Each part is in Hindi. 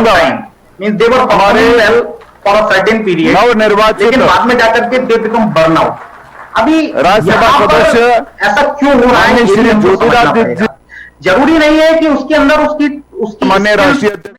कहूंगा मींस दे वर हमारे फॉर अ सर्टेन पीरियड, नवनिर्वाचित, लेकिन बाद में जाकर के दे बिकम बर्न आउट। अभी राज्यसभा सदस्य ऐसा क्यों हो रहा है, श्री ज्योतिरादित्य जरूरी नहीं है कि उसके अंदर उसकी माननीय राष्ट्रीय अध्यक्ष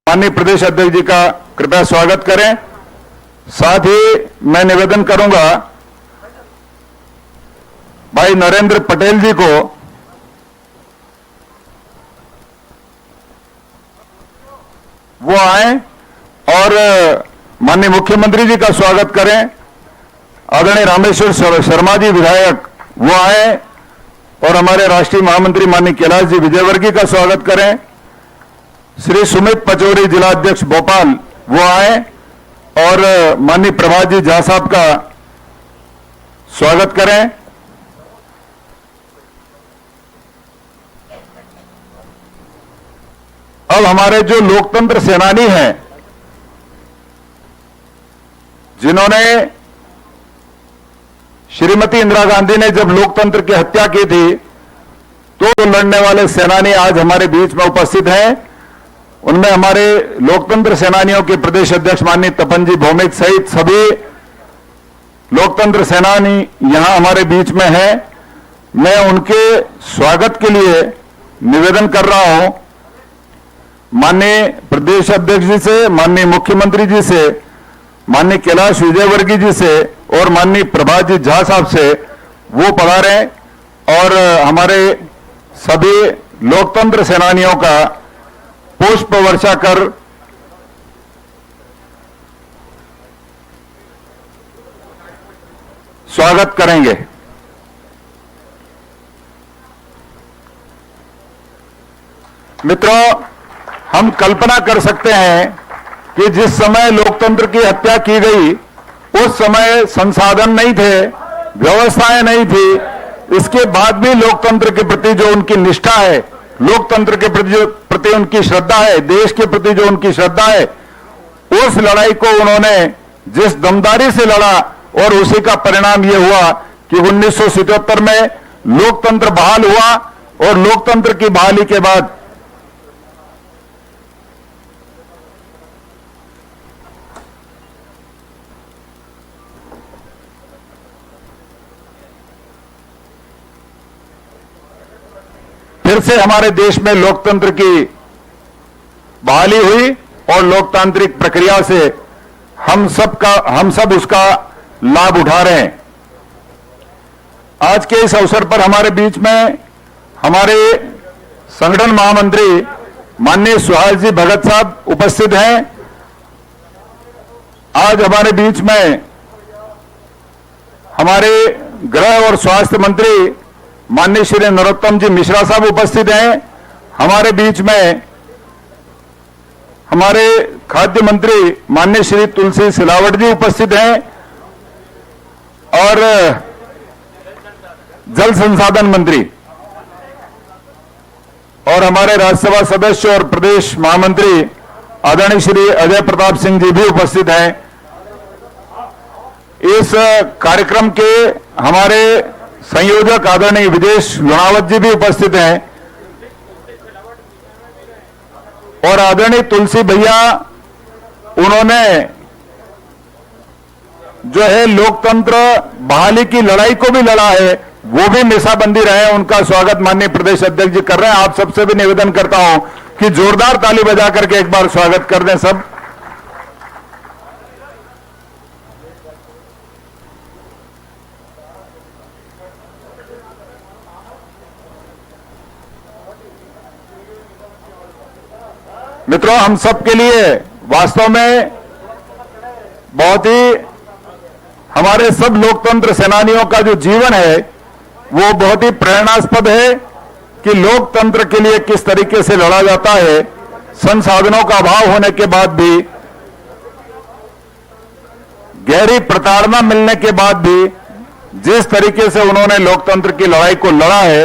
माननीय प्रदेश अध्यक्ष जी का कृपया स्वागत करें। साथ ही मैं निवेदन करूंगा भाई नरेंद्र पटेल जी को वो आए और माननीय मुख्यमंत्री जी का स्वागत करें। आदरणीय रामेश्वर शर्मा जी विधायक वो आए और हमारे राष्ट्रीय महामंत्री माननीय कैलाश जी विजयवर्गीय का स्वागत करें। श्री सुमित पचौरी जिला अध्यक्ष भोपाल वो आए और माननीय प्रभात जी झा साहब का स्वागत करें। अब हमारे जो लोकतंत्र सेनानी हैं जिन्होंने श्रीमती इंदिरा गांधी ने जब लोकतंत्र की हत्या की थी तो लड़ने वाले सेनानी आज हमारे बीच में उपस्थित हैं। उनमें हमारे लोकतंत्र सेनानियों के प्रदेश अध्यक्ष माननीय तपन जी भौमिक सहित सभी लोकतंत्र सेनानी यहां हमारे बीच में हैं। मैं उनके स्वागत के लिए निवेदन कर रहा हूं माननीय प्रदेश अध्यक्ष जी से, माननीय मुख्यमंत्री जी से, माननीय कैलाश विजयवर्गीय जी से और माननीय प्रभात जी झा साहब से वो पधारें और हमारे सभी लोकतंत्र सेनानियों का पुष्प वर्षा कर स्वागत करेंगे। मित्रों, हम कल्पना कर सकते हैं कि जिस समय लोकतंत्र की हत्या की गई उस समय संसाधन नहीं थे, व्यवस्थाएं नहीं थी, इसके बाद भी लोकतंत्र के प्रति जो उनकी निष्ठा है, लोकतंत्र के प्रति उनकी श्रद्धा है, देश के प्रति जो उनकी श्रद्धा है, उस लड़ाई को उन्होंने जिस दमदारी से लड़ा और उसी का परिणाम यह हुआ कि 1977 में लोकतंत्र बहाल हुआ और लोकतंत्र की बहाली के बाद फिर से हमारे देश में लोकतंत्र की बहाली हुई और लोकतांत्रिक प्रक्रिया से हम सब उसका लाभ उठा रहे हैं। आज के इस अवसर पर हमारे बीच में हमारे संगठन महामंत्री माननीय सुहास जी भगत साहब उपस्थित हैं। आज हमारे बीच में हमारे गृह और स्वास्थ्य मंत्री माननीय श्री नरोत्तम जी मिश्रा साहब उपस्थित हैं। हमारे बीच में हमारे खाद्य मंत्री माननीय श्री तुलसी सिलावट जी उपस्थित हैं और जल संसाधन मंत्री और हमारे राज्यसभा सदस्य और प्रदेश महामंत्री आदरणीय श्री अजय प्रताप सिंह जी भी उपस्थित हैं। इस कार्यक्रम के हमारे संयोजक आदरणीय विदेश लुणावत जी भी उपस्थित हैं और आदरणीय तुलसी भैया, उन्होंने जो है लोकतंत्र बहाली की लड़ाई को भी लड़ा है वो भी मिसाबंदी रहे, उनका स्वागत माननीय प्रदेश अध्यक्ष जी कर रहे हैं। आप सबसे भी निवेदन करता हूं कि जोरदार ताली बजा करके एक बार स्वागत कर दें सब। मित्रों, हम सबके लिए वास्तव में बहुत ही, हमारे सब लोकतंत्र सेनानियों का जो जीवन है वो बहुत ही प्रेरणास्पद है कि लोकतंत्र के लिए किस तरीके से लड़ा जाता है। संसाधनों का अभाव होने के बाद भी, गहरी प्रताड़ना मिलने के बाद भी जिस तरीके से उन्होंने लोकतंत्र की लड़ाई को लड़ा है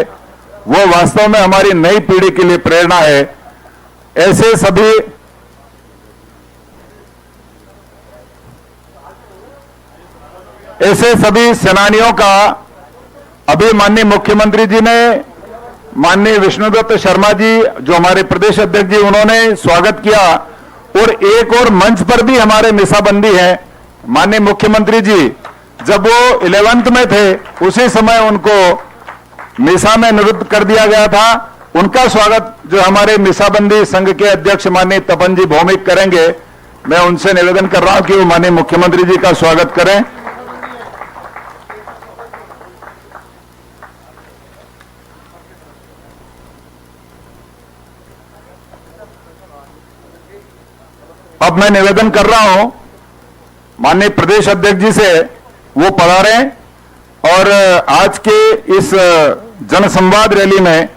वो वास्तव में हमारी नई पीढ़ी के लिए प्रेरणा है। ऐसे सभी सेनानियों का अभी माननीय मुख्यमंत्री जी ने, माननीय विष्णुदत्त शर्मा जी जो हमारे प्रदेश अध्यक्ष जी, उन्होंने स्वागत किया। और एक और मंच पर भी हमारे मिसाबंदी है। माननीय मुख्यमंत्री जी जब वो 11th में थे उसी समय उनको मिसा में निरुद्ध कर दिया गया था। उनका स्वागत जो हमारे मिसाबंदी संघ के अध्यक्ष माननीय तपन जी भौमिक करेंगे। मैं उनसे निवेदन कर रहा हूं कि वो माननीय मुख्यमंत्री जी का स्वागत करें। अब मैं निवेदन कर रहा हूं माननीय प्रदेश अध्यक्ष जी से, वो पधारें और आज के इस जनसंवाद रैली में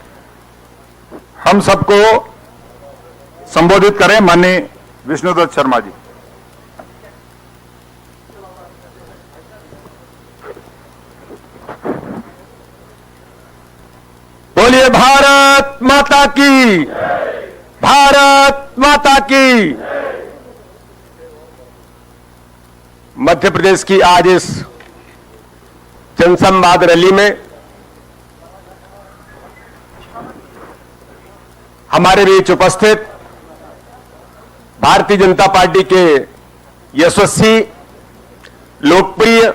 हम सबको संबोधित करें। माननीय विष्णुदत्त शर्मा जी। बोलिए भारत माता की, भारत माता की। मध्य प्रदेश की आज इस जनसंवाद रैली में हमारे बीच उपस्थित भारतीय जनता पार्टी के यशस्वी, लोकप्रिय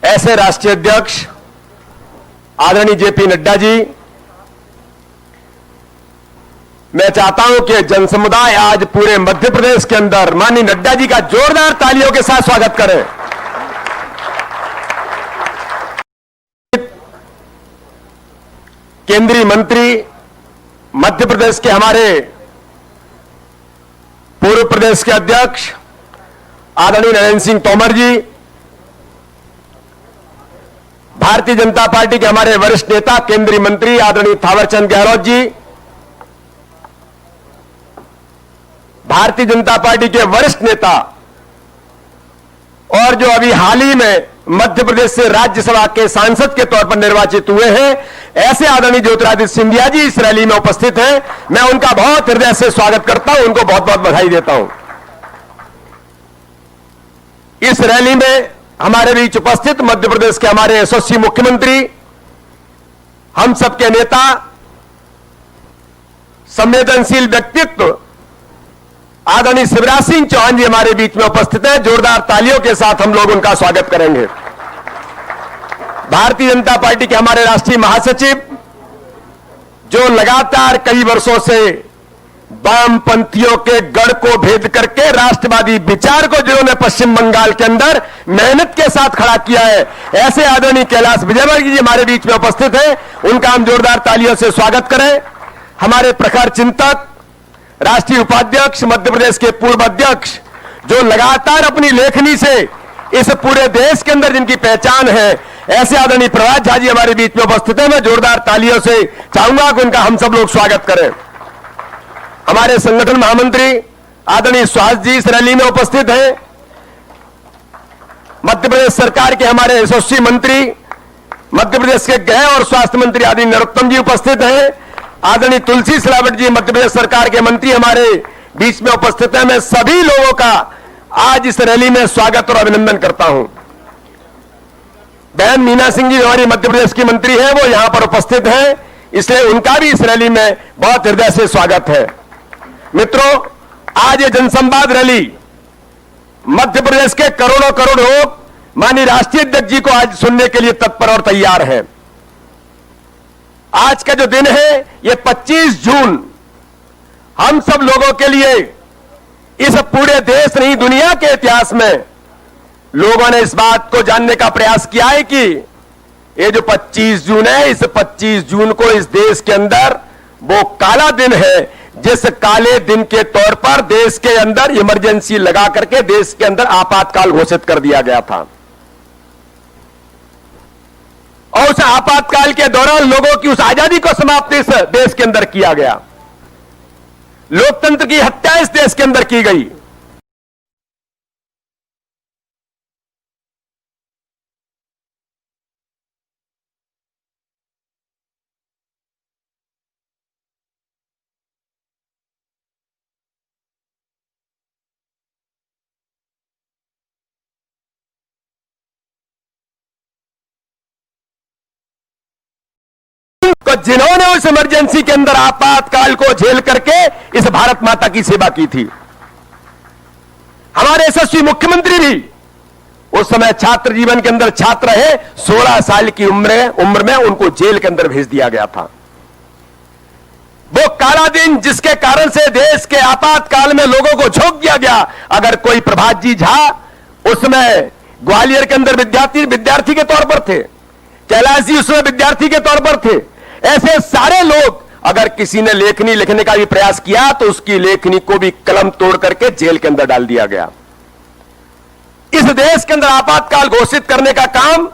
ऐसे राष्ट्रीय अध्यक्ष आदरणीय जेपी नड्डा जी, मैं चाहता हूं कि जनसमुदाय आज पूरे मध्य प्रदेश के अंदर माननीय नड्डा जी का जोरदार तालियों के साथ स्वागत करें। केंद्रीय मंत्री मध्य प्रदेश के हमारे पूर्व प्रदेश के अध्यक्ष आदरणीय नरेंद्र सिंह तोमर जी, भारतीय जनता पार्टी के हमारे वरिष्ठ नेता केंद्रीय मंत्री आदरणीय थावरचंद गहलोत जी, भारतीय जनता पार्टी के वरिष्ठ नेता और जो अभी हाल ही में मध्य प्रदेश से राज्यसभा के सांसद के तौर पर निर्वाचित हुए हैं, ऐसे आदरणीय ज्योतिरादित्य सिंधिया जी इस रैली में उपस्थित हैं। मैं उनका बहुत हृदय से स्वागत करता हूं, उनको बहुत बहुत बधाई देता हूं। इस रैली में हमारे बीच उपस्थित मध्य प्रदेश के हमारे यशस्वी मुख्यमंत्री, हम सबके नेता, संवेदनशील व्यक्तित्व आदरणीय शिवराज सिंह चौहान जी हमारे बीच में उपस्थित हैं। जोरदार तालियों के साथ हम लोग उनका स्वागत करेंगे। भारतीय जनता पार्टी के हमारे राष्ट्रीय महासचिव, जो लगातार कई वर्षों से वामपंथियों के गढ़ को भेद करके राष्ट्रवादी विचार को जिन्होंने पश्चिम बंगाल के अंदर मेहनत के साथ खड़ा किया है, ऐसे आदरणीय कैलाश विजयवर्गीय जी हमारे बीच में उपस्थित हैं। उनका हम जोरदार तालियों से स्वागत करें। हमारे प्रखर चिंतक, राष्ट्रीय उपाध्यक्ष, मध्य प्रदेश के पूर्व अध्यक्ष, जो लगातार अपनी लेखनी से इस पूरे देश के अंदर जिनकी पहचान है, ऐसे आदरणीय प्रभात झा जी हमारे बीच में उपस्थित हैं। मैं जोरदार तालियों से चाहूंगा कि उनका हम सब लोग स्वागत करें। हमारे संगठन महामंत्री आदरणीय सुहास जी इस रैली में उपस्थित हैं। मध्य प्रदेश सरकार के हमारे यशस्वी मंत्री, मध्य प्रदेश के गृह और स्वास्थ्य मंत्री आदरणीय नरोत्तम जी उपस्थित हैं। आदरणीय तुलसी सिलावट जी मध्य प्रदेश सरकार के मंत्री हमारे बीच में उपस्थित हैं। मैं सभी लोगों का आज इस रैली में स्वागत और अभिनंदन करता हूं। बहन मीना सिंह जी हमारी मध्य प्रदेश की मंत्री है, वो यहां पर उपस्थित हैं, इसलिए उनका भी इस रैली में बहुत हृदय से स्वागत है। मित्रों, आज ये जनसंवाद रैली मध्य प्रदेश के करोड़ों करोड़ लोग माननीय राष्ट्रीय अध्यक्ष जी को आज सुनने के लिए तत्पर और तैयार है। आज का जो दिन है ये 25 जून हम सब लोगों के लिए इस पूरे देश नहीं दुनिया के इतिहास में लोगों ने इस बात को जानने का प्रयास किया है कि ये जो 25 जून है इस 25 जून को इस देश के अंदर वो काला दिन है जिस काले दिन के तौर पर देश के अंदर इमरजेंसी लगा करके देश के अंदर आपातकाल घोषित कर दिया गया था। और उस आपातकाल के दौरान लोगों की उस आजादी को समाप्त इस देश के अंदर किया गया। लोकतंत्र की हत्या इस देश के अंदर की गई। तो जिन्होंने उस इमरजेंसी के अंदर आपातकाल को झेल करके इस भारत माता की सेवा की थी, हमारे यशस्वी मुख्यमंत्री भी उस समय छात्र जीवन के अंदर छात्र रहे। 16 साल की उम्र में उनको जेल के अंदर भेज दिया गया था। वो काला दिन जिसके कारण से देश के आपातकाल में लोगों को झोंक दिया गया। अगर कोई प्रभात जी झा उसमें ग्वालियर के अंदर विद्यार्थी के तौर पर थे, कैलाश जी उसमें विद्यार्थी के तौर पर थे, ऐसे सारे लोग अगर किसी ने लेखनी लिखने का भी प्रयास किया तो उसकी लेखनी को भी कलम तोड़ करके जेल के अंदर डाल दिया गया। इस देश के अंदर आपातकाल घोषित करने का काम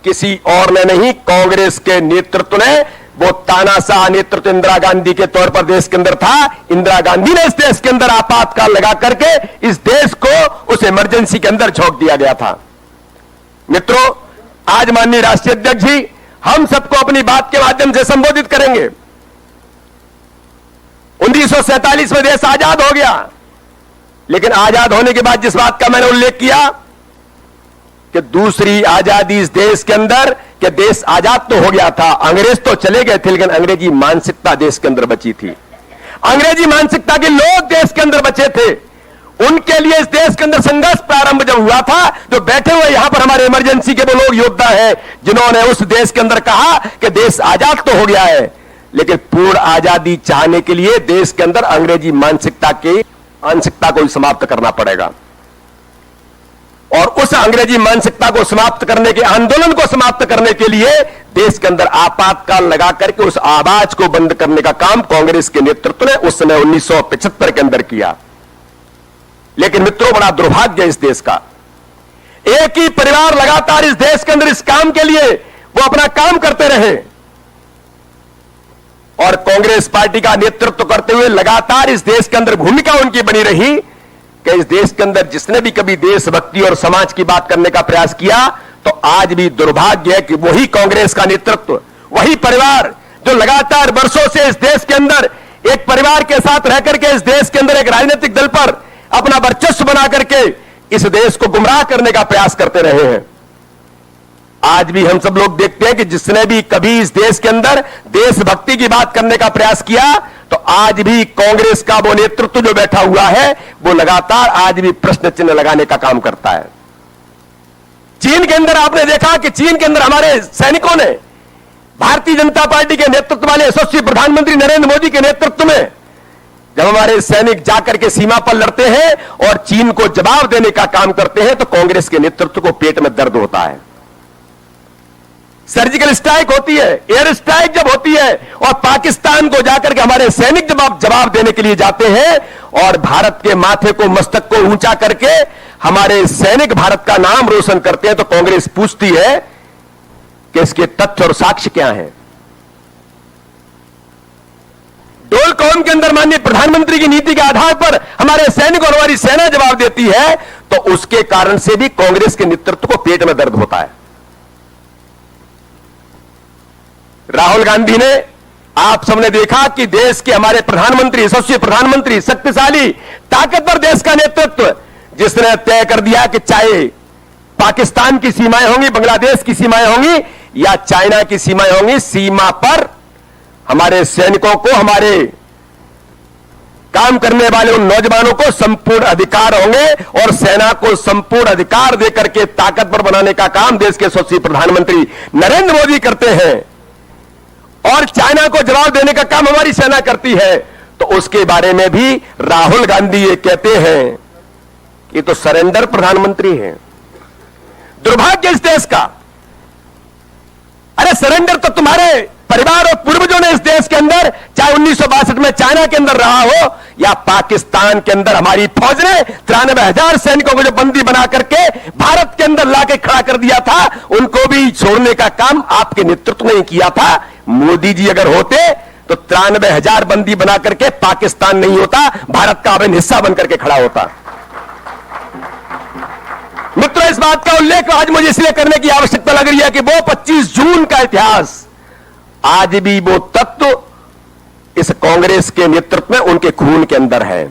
किसी और ने नहीं, कांग्रेस के नेतृत्व ने, वो तानाशाह नेतृत्व इंदिरा गांधी के तौर पर देश के अंदर था। इंदिरा गांधी ने इस देश के अंदर आपातकाल लगा करके इस देश को उस इमरजेंसी के अंदर झोंक दिया गया था। मित्रों, आज माननीय राष्ट्रीय अध्यक्ष जी हम सबको अपनी बात के माध्यम से संबोधित करेंगे। 1947 में देश आजाद हो गया, लेकिन आजाद होने के बाद जिस बात का मैंने उल्लेख किया कि दूसरी आजादी इस देश के अंदर, कि देश आजाद तो हो गया था, अंग्रेज तो चले गए थे, लेकिन अंग्रेजी मानसिकता देश के अंदर बची थी। अंग्रेजी मानसिकता के लोग देश के अंदर बचे थे। उनके लिए इस देश के अंदर संघर्ष प्रारंभ जब हुआ था, जो बैठे हुए यहां पर हमारे इमरजेंसी के वो लोग योद्धा हैं जिन्होंने उस देश के अंदर कहा कि देश आजाद तो हो गया है, लेकिन पूर्ण आजादी चाहने के लिए देश के अंदर अंग्रेजी मानसिकता को ही समाप्त करना पड़ेगा। और उस अंग्रेजी मानसिकता को समाप्त करने के आंदोलन को समाप्त करने के लिए देश के अंदर आपातकाल लगा करके उस आवाज को बंद करने का काम कांग्रेस के नेतृत्व ने उस समय 1975 के अंदर किया। लेकिन मित्रों, बड़ा दुर्भाग्य है इस देश का, एक ही परिवार लगातार इस देश के अंदर इस काम के लिए वो अपना काम करते रहे और कांग्रेस पार्टी का नेतृत्व करते हुए लगातार इस देश के अंदर भूमिका उनकी बनी रही कि इस देश के अंदर जिसने भी कभी देशभक्ति और समाज की बात करने का प्रयास किया, तो आज भी दुर्भाग्य है कि वही कांग्रेस का नेतृत्व, वही परिवार जो लगातार वर्षों से इस देश के अंदर एक परिवार के साथ रह करके इस देश के अंदर एक राजनीतिक दल पर अपना वर्चस्व बना करके इस देश को गुमराह करने का प्रयास करते रहे हैं। आज भी हम सब लोग देखते हैं कि जिसने भी कभी इस देश के अंदर देशभक्ति की बात करने का प्रयास किया, तो आज भी कांग्रेस का वो नेतृत्व जो बैठा हुआ है वो लगातार आज भी प्रश्न चिन्ह लगाने का काम करता है। चीन के अंदर आपने देखा कि चीन के अंदर हमारे सैनिकों ने भारतीय जनता पार्टी के नेतृत्व वाले यशस्वी प्रधानमंत्री नरेंद्र मोदी के नेतृत्व में जब हमारे सैनिक जाकर के सीमा पर लड़ते हैं और चीन को जवाब देने का काम करते हैं, तो कांग्रेस के नेतृत्व को पेट में दर्द होता है। सर्जिकल स्ट्राइक होती है, एयर स्ट्राइक जब होती है और पाकिस्तान को जाकर के हमारे सैनिक जवाब देने के लिए जाते हैं और भारत के माथे को, मस्तक को ऊंचा करके हमारे सैनिक भारत का नाम रोशन करते हैं, तो कांग्रेस पूछती है कि इसके तथ्य और साक्ष्य क्या हैं। डोल कौम के अंदर माननीय प्रधानमंत्री की नीति के आधार पर हमारे सैनिक और हमारी सेना जवाब देती है, तो उसके कारण से भी कांग्रेस के नेतृत्व को पेट में दर्द होता है। राहुल गांधी ने, आप सबने देखा कि देश के हमारे प्रधानमंत्री, यशस्वी प्रधानमंत्री, शक्तिशाली, ताकतवर देश का नेतृत्व, जिसने तय कर दिया कि चाहे पाकिस्तान की सीमाएं होंगी, बांग्लादेश की सीमाएं होंगी या चाइना की सीमाएं होंगी, सीमा पर हमारे सैनिकों को, हमारे काम करने वाले उन नौजवानों को संपूर्ण अधिकार होंगे और सेना को संपूर्ण अधिकार देकर के ताकतवर बनाने का काम देश के यशस्वी प्रधानमंत्री नरेंद्र मोदी करते हैं और चाइना को जवाब देने का काम हमारी सेना करती है। तो उसके बारे में भी राहुल गांधी ये कहते हैं कि तो सरेंडर प्रधानमंत्री हैं। दुर्भाग्य इस देश का। अरे सरेंडर तो तुम्हारे परिवार और पूर्वजों ने इस देश के अंदर, चाहे 1962 में चाइना के अंदर रहा हो या पाकिस्तान के अंदर हमारी फौज ने 93,000 सैनिकों को जो बंदी बना करके भारत के अंदर लाके खड़ा कर दिया था, उनको भी छोड़ने का काम आपके नेतृत्व ने किया था। मोदी जी अगर होते तो 93,000 बंदी बना करके पाकिस्तान नहीं होता, भारत का अभिन्न हिस्सा बनकर के खड़ा होता। मित्रों, इस बात का उल्लेख आज मुझे इसलिए करने की आवश्यकता लग रही है कि वो 25 जून का इतिहास आज भी वो तत्व इस कांग्रेस के नेतृत्व में उनके खून के अंदर है।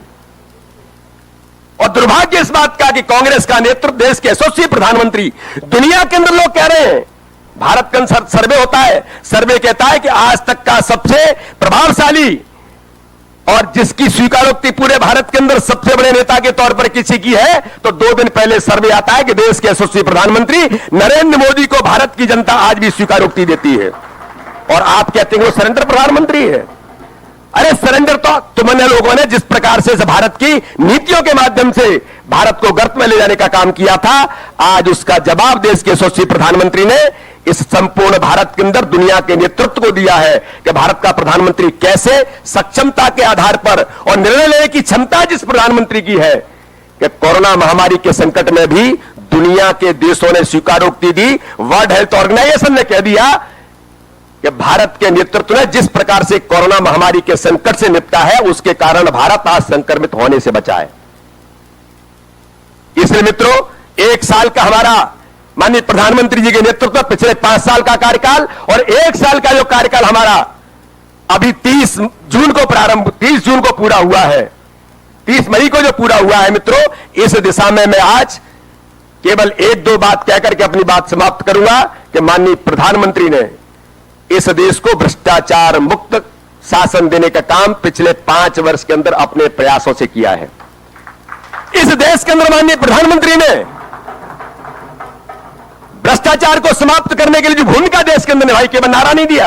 और दुर्भाग्य इस बात का कि कांग्रेस का नेतृत्व, देश के यशस्वी प्रधानमंत्री, दुनिया के अंदर लोग कह रहे हैं, भारत का सर्वे होता है, सर्वे कहता है कि आज तक का सबसे प्रभावशाली और जिसकी स्वीकारोक्ति पूरे भारत के अंदर सबसे बड़े नेता के तौर पर किसी की है, तो 2 दिन पहले सर्वे आता है कि देश के यशस्वी प्रधानमंत्री नरेंद्र मोदी को भारत की जनता आज भी स्वीकारोक्ति देती है। और आप कहते हैं वो सरेंडर प्रधानमंत्री है। अरे सरेंडर तो तुमने लोगों ने जिस प्रकार से भारत की नीतियों के माध्यम से भारत को गर्त में ले जाने का काम किया था, आज उसका जवाब देश के यशस्वी प्रधानमंत्री ने इस संपूर्ण भारत के अंदर दुनिया के नेतृत्व को दिया है कि भारत का प्रधानमंत्री कैसे सक्षमता के आधार पर और निर्णय लेने की क्षमता जिस प्रधानमंत्री की है कि कोरोना महामारी के संकट में भी दुनिया के देशों ने स्वीकारोक्ति दी। वर्ल्ड हेल्थ ऑर्गेनाइजेशन ने कह दिया कि भारत के नेतृत्व ने जिस प्रकार से कोरोना महामारी के संकट से निपटा है, उसके कारण भारत आज संक्रमित होने से बचा है। इसलिए मित्रों, 1 साल का हमारा माननीय प्रधानमंत्री जी के नेतृत्व में पिछले 5 साल का कार्यकाल और 1 साल का जो कार्यकाल हमारा अभी 30 जून को पूरा हुआ है, 30 मई को जो पूरा हुआ है मित्रों, इस दिशा में मैं आज केवल 1-2 बात कहकर के अपनी बात समाप्त करूंगा कि माननीय प्रधानमंत्री ने इस देश को भ्रष्टाचार मुक्त शासन देने का काम पिछले 5 वर्ष के अंदर अपने प्रयासों से किया है। इस देश के अंदर माननीय प्रधानमंत्री ने भ्रष्टाचार को समाप्त करने के लिए जो भूमिका देश के अंदर निभाई, केवल नारा नहीं दिया।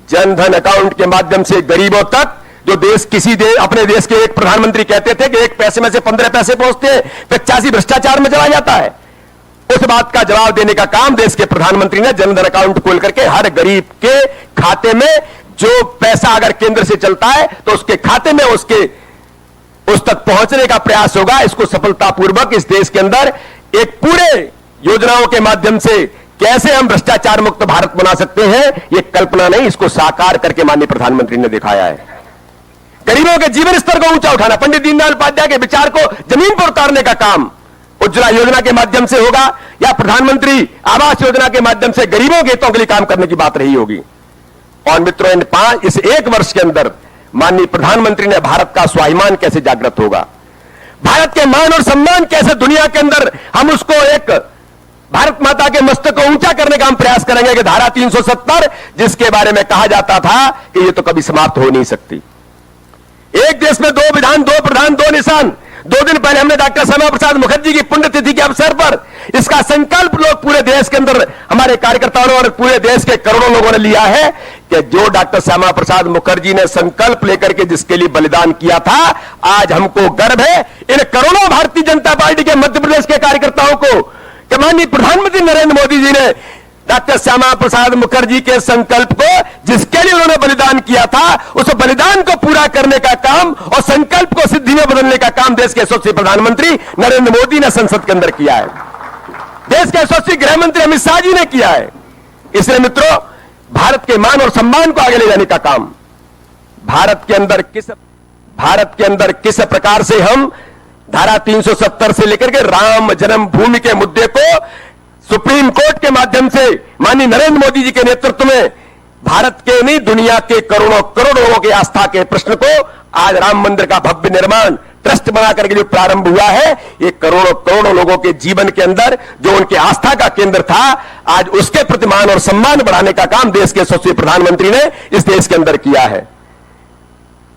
जनधन अकाउंट के माध्यम से गरीबों तक, जो देश अपने देश के एक प्रधानमंत्री कहते थे कि 1 पैसे में से 15 पैसे पहुंचते हैं, 85 भ्रष्टाचार में चला जाता है, उस बात का जवाब देने का काम देश के प्रधानमंत्री ने जनधन अकाउंट खोल करके हर गरीब के खाते में जो पैसा अगर केंद्र से चलता है तो उसके खाते में उस तक पहुंचने का प्रयास होगा। इसको सफलतापूर्वक इस देश के अंदर एक पूरे योजनाओं के माध्यम से कैसे हम भ्रष्टाचार मुक्त भारत बना सकते हैं, यह कल्पना नहीं, इसको साकार करके माननीय प्रधानमंत्री ने दिखाया है। गरीबों के जीवन स्तर को ऊंचा उठाना, पंडित दीनदयाल उपाध्याय के विचार को जमीन पर उतारने का काम उज्ज्वला योजना के माध्यम से होगा या प्रधानमंत्री आवास योजना के माध्यम से गरीबों के हितों के लिए काम करने की बात रही होगी। और मित्रों, इस 1 वर्ष के अंदर माननीय प्रधानमंत्री ने भारत का स्वाभिमान कैसे जागृत होगा, भारत के मान और सम्मान कैसे दुनिया के अंदर हम उसको एक भारत माता के मस्तक को ऊंचा करने का हम प्रयास करेंगे कि धारा 370 जिसके बारे में कहा जाता था कि ये तो कभी समाप्त हो नहीं सकती। एक देश में 2 विधान, 2 प्रधान, 2 निशान। 2 दिन पहले हमने डॉक्टर श्यामा प्रसाद मुखर्जी की पुण्यतिथि के अवसर पर इसका संकल्प लोग पूरे देश के अंदर हमारे कार्यकर्ताओं और पूरे देश के करोड़ों लोगों ने लिया है कि जो डॉक्टर श्यामा प्रसाद मुखर्जी ने संकल्प लेकर के जिसके लिए बलिदान किया था, आज हमको गर्व है इन करोड़ों भारतीय जनता पार्टी के मध्य प्रदेश के कार्यकर्ताओं को कि माननीय प्रधानमंत्री नरेंद्र मोदी जी ने डॉक्टर श्यामा प्रसाद मुखर्जी के संकल्प को जिसके लिए उन्होंने बलिदान किया था, उस बलिदान को पूरा करने का काम और संकल्प को सिद्धि में बदलने का काम देश के यशस्वी प्रधानमंत्री नरेंद्र मोदी ने संसद के अंदर किया है, देश के यशस्वी गृह मंत्री अमित शाह जी ने किया है। इसलिए मित्रों, भारत के मान और सम्मान को आगे ले जाने का काम भारत के अंदर किस प्रकार से हम धारा 370 से लेकर के राम जन्मभूमि के मुद्दे को सुप्रीम कोर्ट के माध्यम से माननीय नरेंद्र मोदी जी के नेतृत्व में भारत के नहीं दुनिया के करोड़ों करोड़ लोगों के आस्था के प्रश्न को आज राम मंदिर का भव्य निर्माण ट्रस्ट बना करके जो प्रारंभ हुआ है, ये करोड़ों करोड़ों लोगों के जीवन के अंदर जो उनके आस्था का केंद्र था, आज उसके प्रति मान और सम्मान बढ़ाने का काम देश के यशस्वी प्रधानमंत्री ने इस देश के अंदर किया है।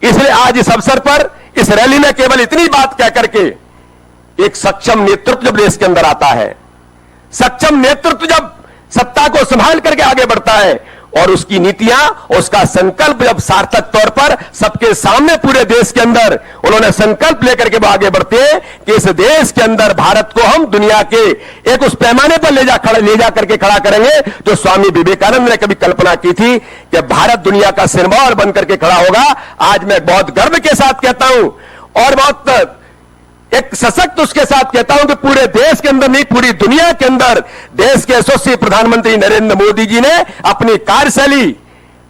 इसलिए आज इस अवसर पर इस रैली में केवल इतनी बात कह करके, एक सक्षम नेतृत्व जब देश के अंदर आता है, सक्षम नेतृत्व जब सत्ता को संभाल करके आगे बढ़ता है और उसकी नीतियां, उसका संकल्प जब सार्थक तौर पर सबके सामने पूरे देश के अंदर उन्होंने संकल्प लेकर के वो आगे बढ़ते हैं कि इस देश के अंदर भारत को हम दुनिया के एक उस पैमाने पर ले जा करके खड़ा करेंगे जो स्वामी विवेकानंद ने कभी कल्पना की थी कि भारत दुनिया का सिरमौर बन करके खड़ा होगा। आज मैं बहुत गर्व के साथ कहता हूं और बहुत एक सशक्त उसके साथ कहता हूं कि पूरे देश के अंदर नहीं, पूरी दुनिया के अंदर देश के यशस्वी प्रधानमंत्री नरेंद्र मोदी जी ने अपनी कार्यशैली,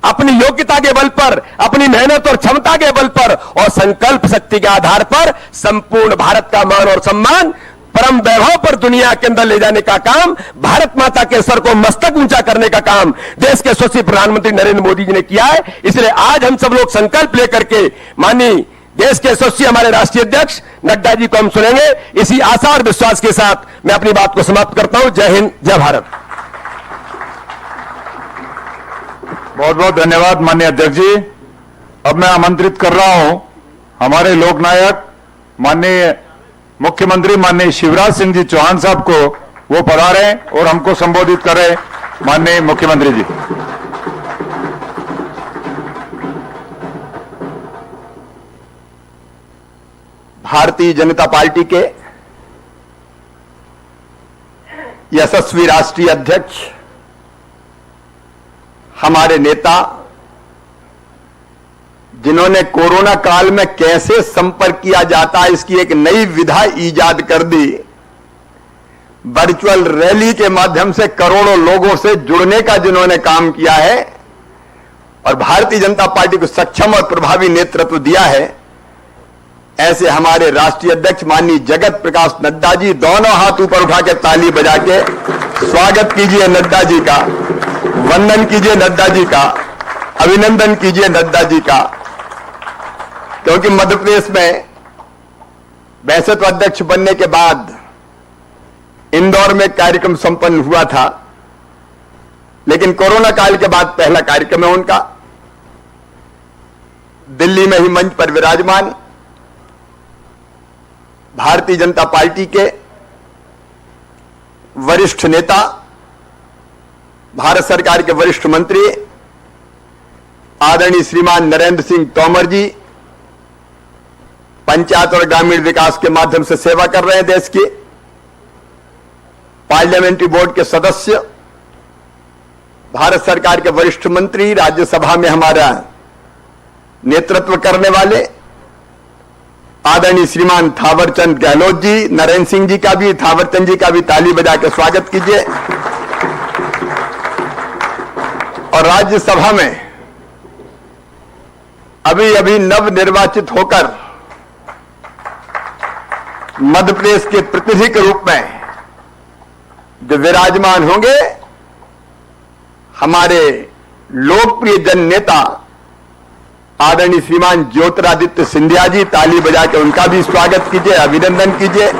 अपनी योग्यता के बल पर, अपनी मेहनत और क्षमता के बल पर और संकल्प शक्ति के आधार पर संपूर्ण भारत का मान और सम्मान परम वैभव पर दुनिया के अंदर ले जाने का काम, भारत माता के सर को मस्तक ऊंचा करने का काम देश के यशस्वी प्रधानमंत्री नरेंद्र मोदी जी ने किया है। इसलिए आज हम सब लोग संकल्प लेकर के माननीय देश के यशस्वी हमारे राष्ट्रीय अध्यक्ष नड्डा जी को हम सुनेंगे। इसी आशा और विश्वास के साथ मैं अपनी बात को समाप्त करता हूं। जय हिंद, जय भारत। बहुत बहुत धन्यवाद माननीय अध्यक्ष जी। अब मैं आमंत्रित कर रहा हूं हमारे लोकनायक माननीय मुख्यमंत्री माननीय शिवराज सिंह जी चौहान साहब को, वो पधारें और हमको संबोधित करें। माननीय मुख्यमंत्री जी। भारतीय जनता पार्टी के यशस्वी राष्ट्रीय अध्यक्ष, हमारे नेता, जिन्होंने कोरोना काल में कैसे संपर्क किया जाता है इसकी एक नई विधा ईजाद कर दी, वर्चुअल रैली के माध्यम से करोड़ों लोगों से जुड़ने का जिन्होंने काम किया है और भारतीय जनता पार्टी को सक्षम और प्रभावी नेतृत्व दिया है, ऐसे हमारे राष्ट्रीय अध्यक्ष माननीय जगत प्रकाश नड्डा जी, दोनों हाथ ऊपर उठा के ताली बजा के स्वागत कीजिए नड्डा जी का, वंदन कीजिए नड्डा जी का, अभिनंदन कीजिए नड्डा जी का। क्योंकि मध्य प्रदेश में वैसे तो अध्यक्ष बनने के बाद इंदौर में कार्यक्रम संपन्न हुआ था, लेकिन कोरोना काल के बाद पहला कार्यक्रम है उनका। दिल्ली में ही मंच पर विराजमान भारतीय जनता पार्टी के वरिष्ठ नेता, भारत सरकार के वरिष्ठ मंत्री आदरणीय श्रीमान नरेंद्र सिंह तोमर जी, पंचायत और ग्रामीण विकास के माध्यम से सेवा कर रहे हैं देश की, पार्लियामेंट्री बोर्ड के सदस्य, भारत सरकार के वरिष्ठ मंत्री, राज्यसभा में हमारा नेतृत्व करने वाले आदरणीय श्रीमान थावरचंद गहलोत जी, नरेंद्र सिंह जी का भी, थावरचंद जी का भी ताली बजा के स्वागत कीजिए। और राज्यसभा में अभी अभी नव निर्वाचित होकर मध्य प्रदेश के प्रतिनिधि के रूप में जो विराजमान होंगे, हमारे लोकप्रिय जन नेता आदरणीय श्रीमान ज्योतिरादित्य सिंधिया जी, ताली बजा के उनका भी स्वागत कीजिए, अभिनंदन कीजिए।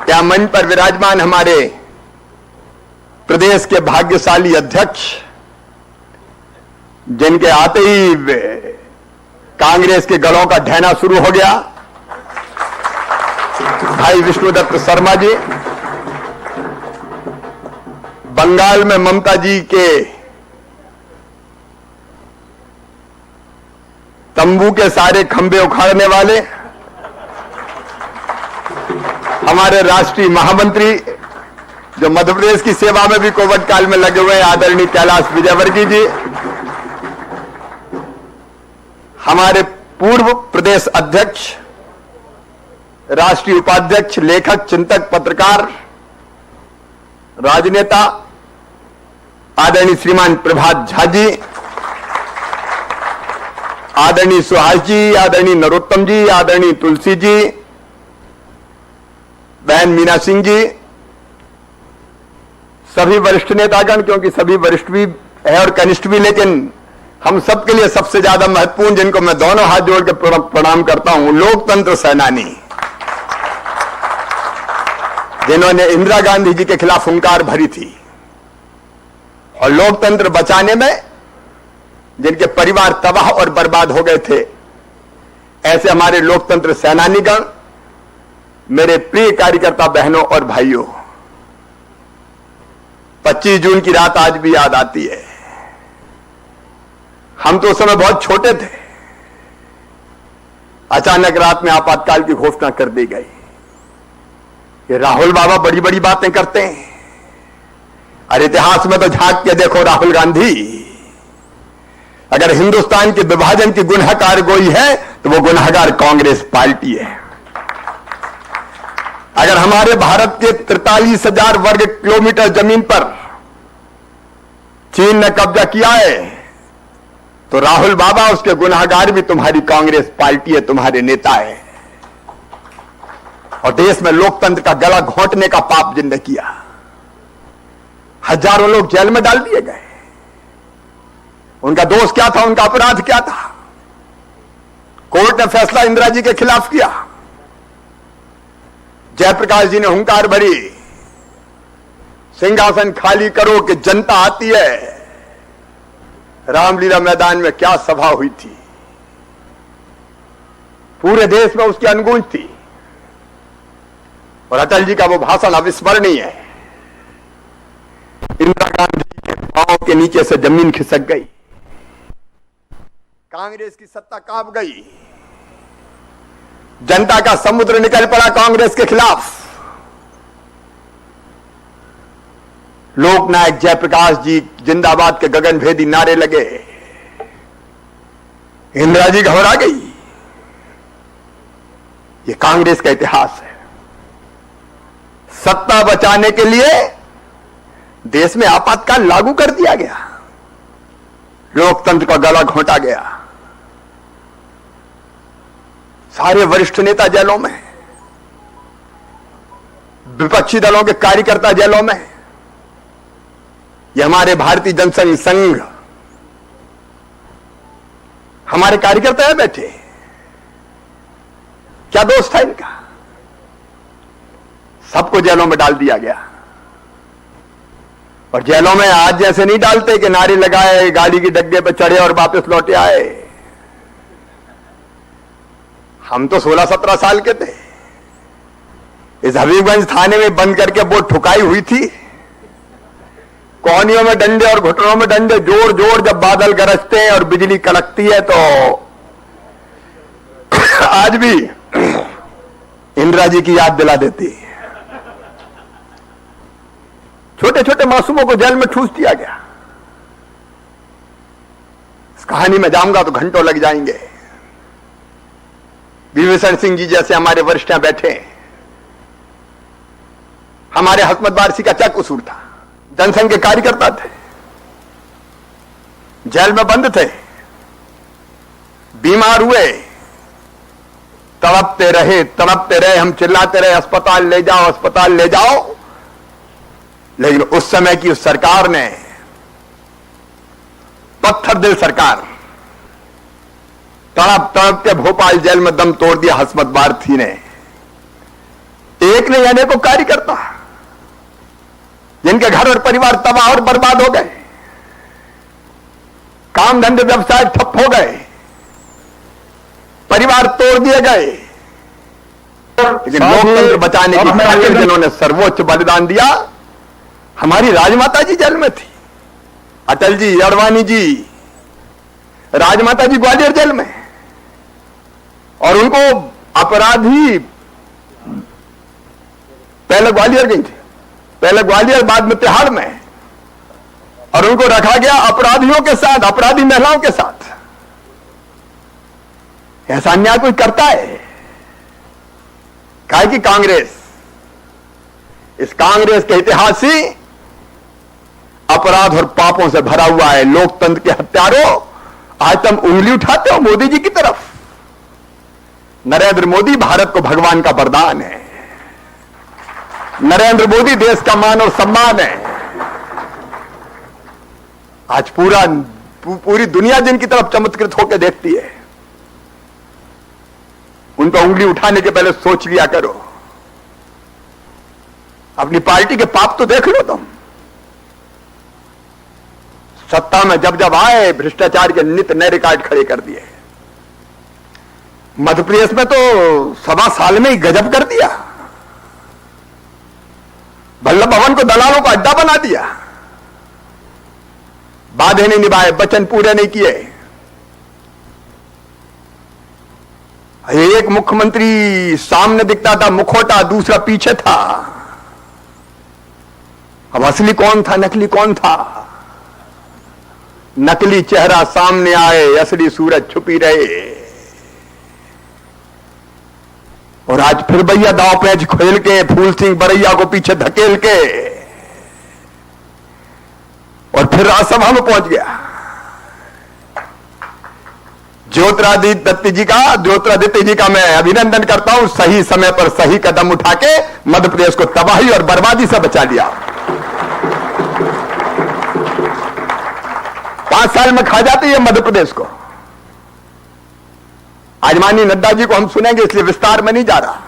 क्या मंच पर विराजमान हमारे प्रदेश के भाग्यशाली अध्यक्ष, जिनके आते ही कांग्रेस के गलों का ढहना शुरू हो गया, भाई विष्णुदत्त शर्मा जी, बंगाल में ममता जी के तंबू के सारे खंभे उखाड़ने वाले हमारे राष्ट्रीय महामंत्री, जो मध्य प्रदेश की सेवा में भी कोविड काल में लगे हुए हैं, आदरणीय कैलाश विजयवर्गीय जी, हमारे पूर्व प्रदेश अध्यक्ष, राष्ट्रीय उपाध्यक्ष, लेखक, चिंतक, पत्रकार, राजनेता आदरणीय श्रीमान प्रभात झा जी, आदरणीय सुहास जी, आदरणीय नरोत्तम जी, आदरणीय तुलसी जी, बहन मीना सिंह जी, सभी वरिष्ठ नेतागण, क्योंकि सभी वरिष्ठ भी है और कनिष्ठ भी, लेकिन हम सबके लिए सबसे ज्यादा महत्वपूर्ण, जिनको मैं दोनों हाथ जोड़ के प्रणाम करता हूं, लोकतंत्र सेनानी, जिन्होंने इंदिरा गांधी जी के खिलाफ हुंकार भरी थी और लोकतंत्र बचाने में जिनके परिवार तबाह और बर्बाद हो गए थे, ऐसे हमारे लोकतंत्र सेनानीगण, मेरे प्रिय कार्यकर्ता बहनों और भाइयों, 25 जून की रात आज भी याद आती है। हम तो उस समय बहुत छोटे थे। अचानक रात में आपातकाल की घोषणा कर दी गई। ये राहुल बाबा बड़ी बड़ी बातें करते हैं, और इतिहास में तो झांक के देखो राहुल गांधी, अगर हिंदुस्तान के विभाजन की गुनहगार कोई है तो वो गुनहगार कांग्रेस पार्टी है। अगर हमारे भारत के 43,000 वर्ग किलोमीटर जमीन पर चीन ने कब्जा किया है, तो राहुल बाबा, उसके गुनहगार भी तुम्हारी कांग्रेस पार्टी है, तुम्हारे नेता है। और देश में लोकतंत्र का गला घोंटने का पाप जिनने किया, हजारों लोग जेल में डाल दिए गए। उनका दोष क्या था, उनका अपराध क्या था? कोर्ट ने फैसला इंदिरा जी के खिलाफ किया। जयप्रकाश जी ने हुंकार भरी, सिंहासन खाली करो कि जनता आती है। रामलीला मैदान में क्या सभा हुई थी, पूरे देश में उसकी अनगूंज थी। और अटल जी का वो भाषण अविस्मरणीय है। इंदिरा गांधी के पांव के नीचे से जमीन खिसक गई, कांग्रेस की सत्ता कांप गई, जनता का समुद्र निकल पड़ा कांग्रेस के खिलाफ। लोकनायक जयप्रकाश जी जिंदाबाद के गगनभेदी नारे लगे। इंदिरा जी घबरा गई। ये कांग्रेस का इतिहास है। सत्ता बचाने के लिए देश में आपातकाल लागू कर दिया गया, लोकतंत्र का गला घोंटा गया। सारे वरिष्ठ नेता जेलों में, विपक्षी दलों के कार्यकर्ता जेलों में। ये हमारे भारतीय जनसंघ संघ, हमारे कार्यकर्ता है बैठे, क्या दोष था इनका? सबको जेलों में डाल दिया गया। और जेलों में आज जैसे नहीं डालते कि नारे लगाए, गाड़ी की डग्गे पर चढ़े और वापस लौटे आए। हम तो 16-17 साल के थे। इस हबीबगंज थाने में बंद करके वो ठुकाई हुई थी, कोहनियों में डंडे और घुटनों में डंडे, जोर जोर जब बादल गरजते हैं और बिजली कड़कती है तो आज भी इंदिरा जी की याद दिला देती। छोटे छोटे मासूमों को जेल में ठूस दिया गया। इस कहानी में जाऊंगा तो घंटों लग जाएंगे। विभीषण सिंह जी जैसे हमारे वरिष्ठ यहां बैठे हैं। हमारे हसमत बारसी का क्या कसूर था? जनसंघ के कार्यकर्ता थे, जेल में बंद थे, बीमार हुए, तड़पते रहे, हम चिल्लाते रहे अस्पताल ले जाओ, अस्पताल ले जाओ। लेकिन उस समय की उस सरकार ने, पत्थर दिल सरकार, तड़प तड़प के भोपाल जेल में दम तोड़ दिया हसमत बारसी ने। एक नहीं अनेकों कार्यकर्ता जिनके घर और परिवार तबाह और बर्बाद हो गए, काम धंधे व्यवसाय ठप हो गए, परिवार तोड़ दिए गए। लेकिन लोकतंत्र बचाने की खातिर जिन्होंने सर्वोच्च बलिदान दिया, हमारी राजमाता जी जेल में थी, अटल जी, अडवाणी जी, राजमाता जी ग्वालियर जेल में। और उनको अपराधी, पहले ग्वालियर गई थी, पहले ग्वालियर बाद में तिहाड़ में, और उनको रखा गया अपराधियों के साथ, अपराधी महिलाओं के साथ। ऐसा अन्याय कोई करता है? काहे कि कांग्रेस, इस कांग्रेस के इतिहास ही अपराध और पापों से भरा हुआ है। लोकतंत्र के हत्यारों, आज तुम उंगली उठाते हो मोदी जी की तरफ। नरेंद्र मोदी भारत को भगवान का वरदान है। नरेंद्र मोदी देश का मान और सम्मान है। आज पूरी दुनिया जिनकी तरफ चमत्कृत होकर देखती है, उन पर उंगली उठाने के पहले सोच लिया करो। अपनी पार्टी के पाप तो देख लो तुम। सत्ता में जब जब आए भ्रष्टाचार के नित नए रिकॉर्ड खड़े कर दिए। मध्य प्रदेश में तो 1.25 साल में ही गजब कर दिया। वल्लभ भवन को दलालों का अड्डा बना दिया, वादे नहीं निभाए, वचन पूरे नहीं किए। एक मुख्यमंत्री सामने दिखता था मुखौटा, दूसरा पीछे था। अब असली कौन था, नकली कौन था? नकली चेहरा सामने आए, असली सूरज छुपी रहे। और आज फिर भैया दांव पेच खेल के फूल सिंह बरैया को पीछे धकेल के और फिर राज्यसभा में पहुंच गया। ज्योतिरादित्य जी का मैं अभिनंदन करता हूं। सही समय पर सही कदम उठा के मध्य प्रदेश को तबाही और बर्बादी से बचा लिया। 5 साल में खा जाती है मध्य प्रदेश को। आज माननीय नड्डा जी को हम सुनेंगे, इसलिए विस्तार में नहीं जा रहा।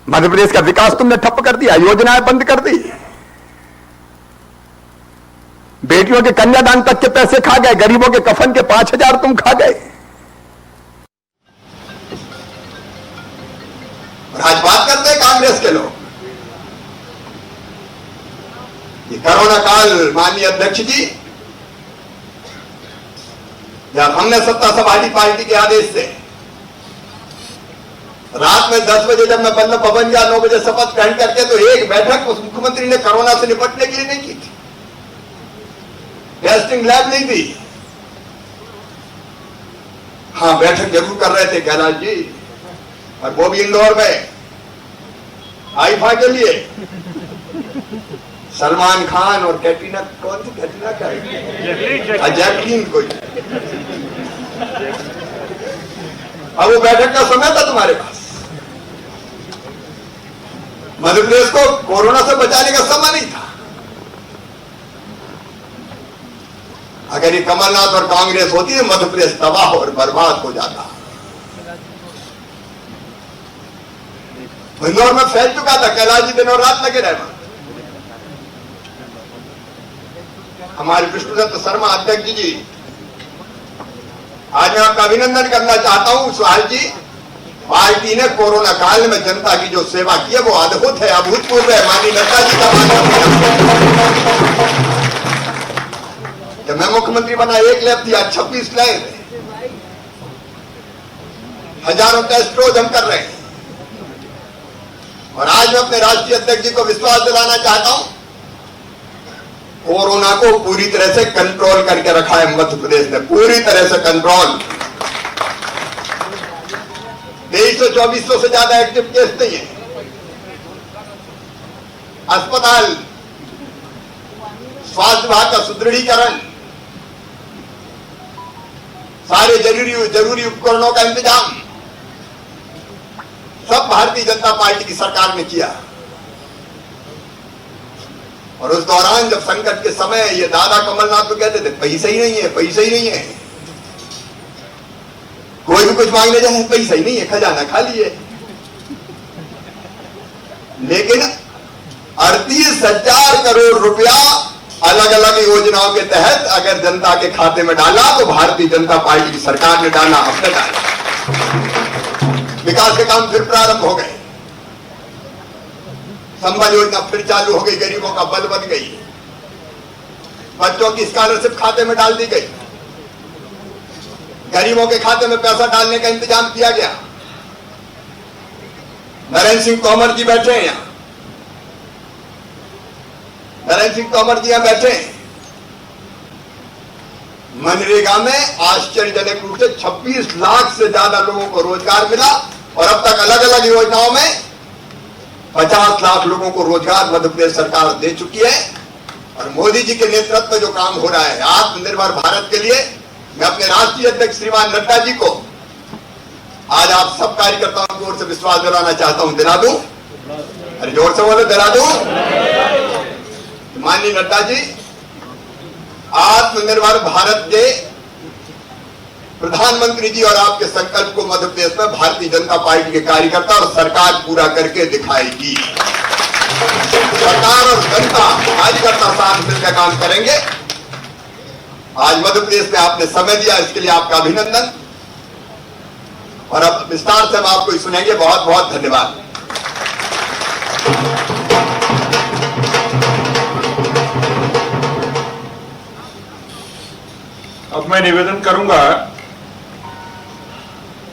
मध्य प्रदेश का विकास तुमने ठप्प कर दिया, योजनाएं बंद कर दी, बेटियों के कन्यादान तक के पैसे खा गए, गरीबों के कफन के 5,000 तुम खा गए। और आज बात करते हैं कांग्रेस के लोग। ये कोरोना काल माननीय अध्यक्ष जी, जब हमने सत्ता संभाली पार्टी के आदेश से, रात में 10 बजे जब मैं वल्लभ भवन गया 9 बजे शपथ ग्रहण करके, तो एक बैठक उस मुख्यमंत्री ने कोरोना से निपटने के लिए नहीं की थी। टेस्टिंग लैब नहीं थी। हाँ, बैठक जरूर कर रहे थे कैलाश जी, और वो भी इंदौर में आईफा के लिए। सलमान खान और कैटरीना, कौन सी कैटरीना का है, जैकलीन कोई। अब वो बैठक का समय था तुम्हारे पास। मध्य प्रदेश को कोरोना से बचाने का समय नहीं था। अगर ये कमलनाथ और कांग्रेस होती तो मध्य प्रदेश तबाह और बर्बाद हो जाता। इंदौर में फैल चुका था, कैलाश जी दिन और रात लगे रहे। हमारे विष्णुदत्त शर्मा अध्यक्ष जी, आज मैं आपका अभिनंदन करना चाहता हूं। सुहाल जी, पार्टी ने कोरोना काल में जनता की जो सेवा की है वो अद्भुत है, अभूतपूर्व है। माननीय नड्डा जी का जब मैं मुख्यमंत्री बना 1 लैब थी, आज 26 लैब, हजारों टेस्ट रोज हम कर रहे हैं। और आज मैं अपने राष्ट्रीय अध्यक्ष जी को विश्वास दिलाना चाहता हूं, कोरोना को पूरी तरह से कंट्रोल करके रखा है मध्य प्रदेश ने, पूरी तरह से कंट्रोल। 2300-2400 से ज्यादा एक्टिव केस नहीं है। अस्पताल, स्वास्थ्य विभाग का सुदृढ़ीकरण, सारे जरूरी उपकरणों का इंतजाम सब भारतीय जनता पार्टी की सरकार ने किया। और उस दौरान जब संकट के समय ये दादा कमलनाथ तो कहते थे पैसा ही नहीं है, पैसा ही नहीं है। कोई भी कुछ मांगने जाए पैसा ही नहीं है, खजाना खाली है। लेकिन 38,000 करोड़ रुपया अलग अलग योजनाओं के तहत अगर जनता के खाते में डाला तो भारतीय जनता पार्टी की सरकार ने डाला, हमने डाला। विकास के काम फिर प्रारंभ हो गए, संबल योजना फिर चालू हो गई, गरीबों का बल बन गई, बच्चों की स्कॉलरशिप खाते में डाल दी गई, गरीबों के खाते में पैसा डालने का इंतजाम किया गया। नरेंद्र सिंह तोमर जी बैठे हैं यहां, नरेंद्र सिंह तोमर जी यहां बैठे हैं। मनरेगा में आश्चर्यजनक रूप से 26 लाख से ज्यादा लोगों को रोजगार मिला और अब तक अलग अलग योजनाओं में 50 लाख लोगों को रोजगार मध्य प्रदेश सरकार दे चुकी है। और मोदी जी के नेतृत्व में जो काम हो रहा है आत्मनिर्भर भारत के लिए, मैं अपने राष्ट्रीय अध्यक्ष श्रीमान नड्डा जी को आज आप सब कार्यकर्ताओं की ओर से विश्वास दिलाना चाहता हूं। दिला दूं? अरे जोर से बोलो, दिला दूं? माननीय नड्डा जी, आत्मनिर्भर भारत के प्रधानमंत्री जी और आपके संकल्प को मध्य प्रदेश में भारतीय जनता पार्टी के कार्यकर्ता और सरकार पूरा करके दिखाएगी। सरकार और जनता कार्यकर्ता साथ मिलकर काम करेंगे। आज मध्य प्रदेश में आपने समय दिया, इसके लिए आपका अभिनंदन। और अब विस्तार से हम आपको सुनेंगे। बहुत बहुत धन्यवाद। अब मैं निवेदन करूंगा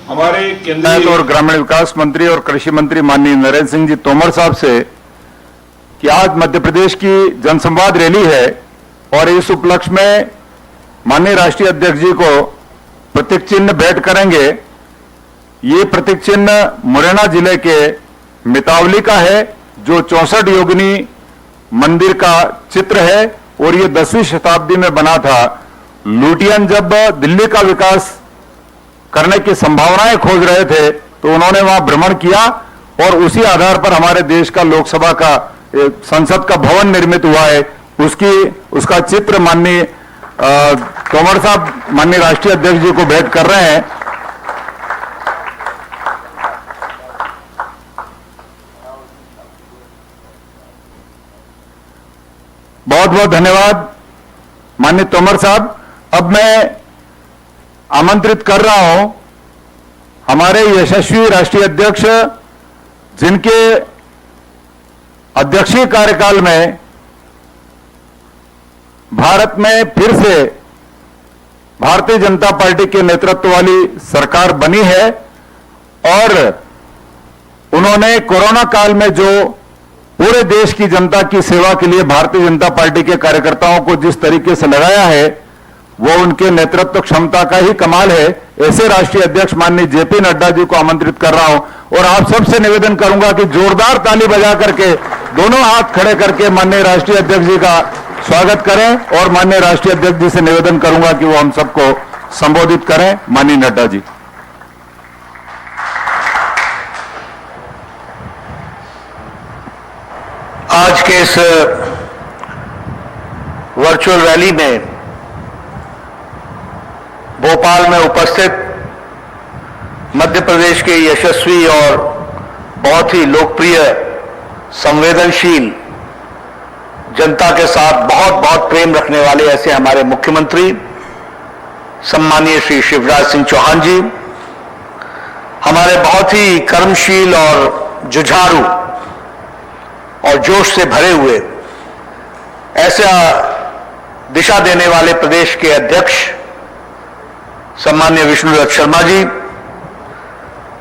हमारे पंचायत और ग्रामीण विकास मंत्री और कृषि मंत्री माननीय नरेंद्र सिंह जी तोमर साहब से कि आज मध्य प्रदेश की जनसंवाद रैली है और इस उपलक्ष्य में माननीय राष्ट्रीय अध्यक्ष जी को प्रतीक चिन्ह भेंट करेंगे। ये प्रतीक चिन्ह मुरैना जिले के मितावली का है, जो 64 योगिनी मंदिर का चित्र है और ये 10वीं शताब्दी में बना था। लुटियन जब दिल्ली का विकास करने की संभावनाएं खोज रहे थे तो उन्होंने वहां भ्रमण किया और उसी आधार पर हमारे देश का लोकसभा का संसद का भवन निर्मित हुआ है। उसका चित्र माननीय तोमर साहब माननीय राष्ट्रीय अध्यक्ष जी को भेंट कर रहे हैं। बहुत बहुत धन्यवाद माननीय तोमर साहब। अब मैं आमंत्रित कर रहा हूं हमारे यशस्वी राष्ट्रीय अध्यक्ष, जिनके अध्यक्षीय कार्यकाल में भारत में फिर से भारतीय जनता पार्टी के नेतृत्व वाली सरकार बनी है और उन्होंने कोरोना काल में जो पूरे देश की जनता की सेवा के लिए भारतीय जनता पार्टी के कार्यकर्ताओं को जिस तरीके से लगाया है वो उनके नेतृत्व क्षमता का ही कमाल है। ऐसे राष्ट्रीय अध्यक्ष माननीय जेपी नड्डा जी को आमंत्रित कर रहा हूं और आप सबसे निवेदन करूंगा कि जोरदार ताली बजा करके दोनों हाथ खड़े करके माननीय राष्ट्रीय अध्यक्ष जी का स्वागत करें और माननीय राष्ट्रीय अध्यक्ष जी से निवेदन करूंगा कि वो हम सबको संबोधित करें। माननीय नड्डा जी। आज के इस वर्चुअल रैली में भोपाल में उपस्थित मध्य प्रदेश के यशस्वी और बहुत ही लोकप्रिय, संवेदनशील, जनता के साथ बहुत बहुत प्रेम रखने वाले ऐसे हमारे मुख्यमंत्री सम्मानीय श्री शिवराज सिंह चौहान जी, हमारे बहुत ही कर्मशील और जुझारू और जोश से भरे हुए ऐसा दिशा देने वाले प्रदेश के अध्यक्ष सम्मान्य विष्णुदत्त शर्मा जी,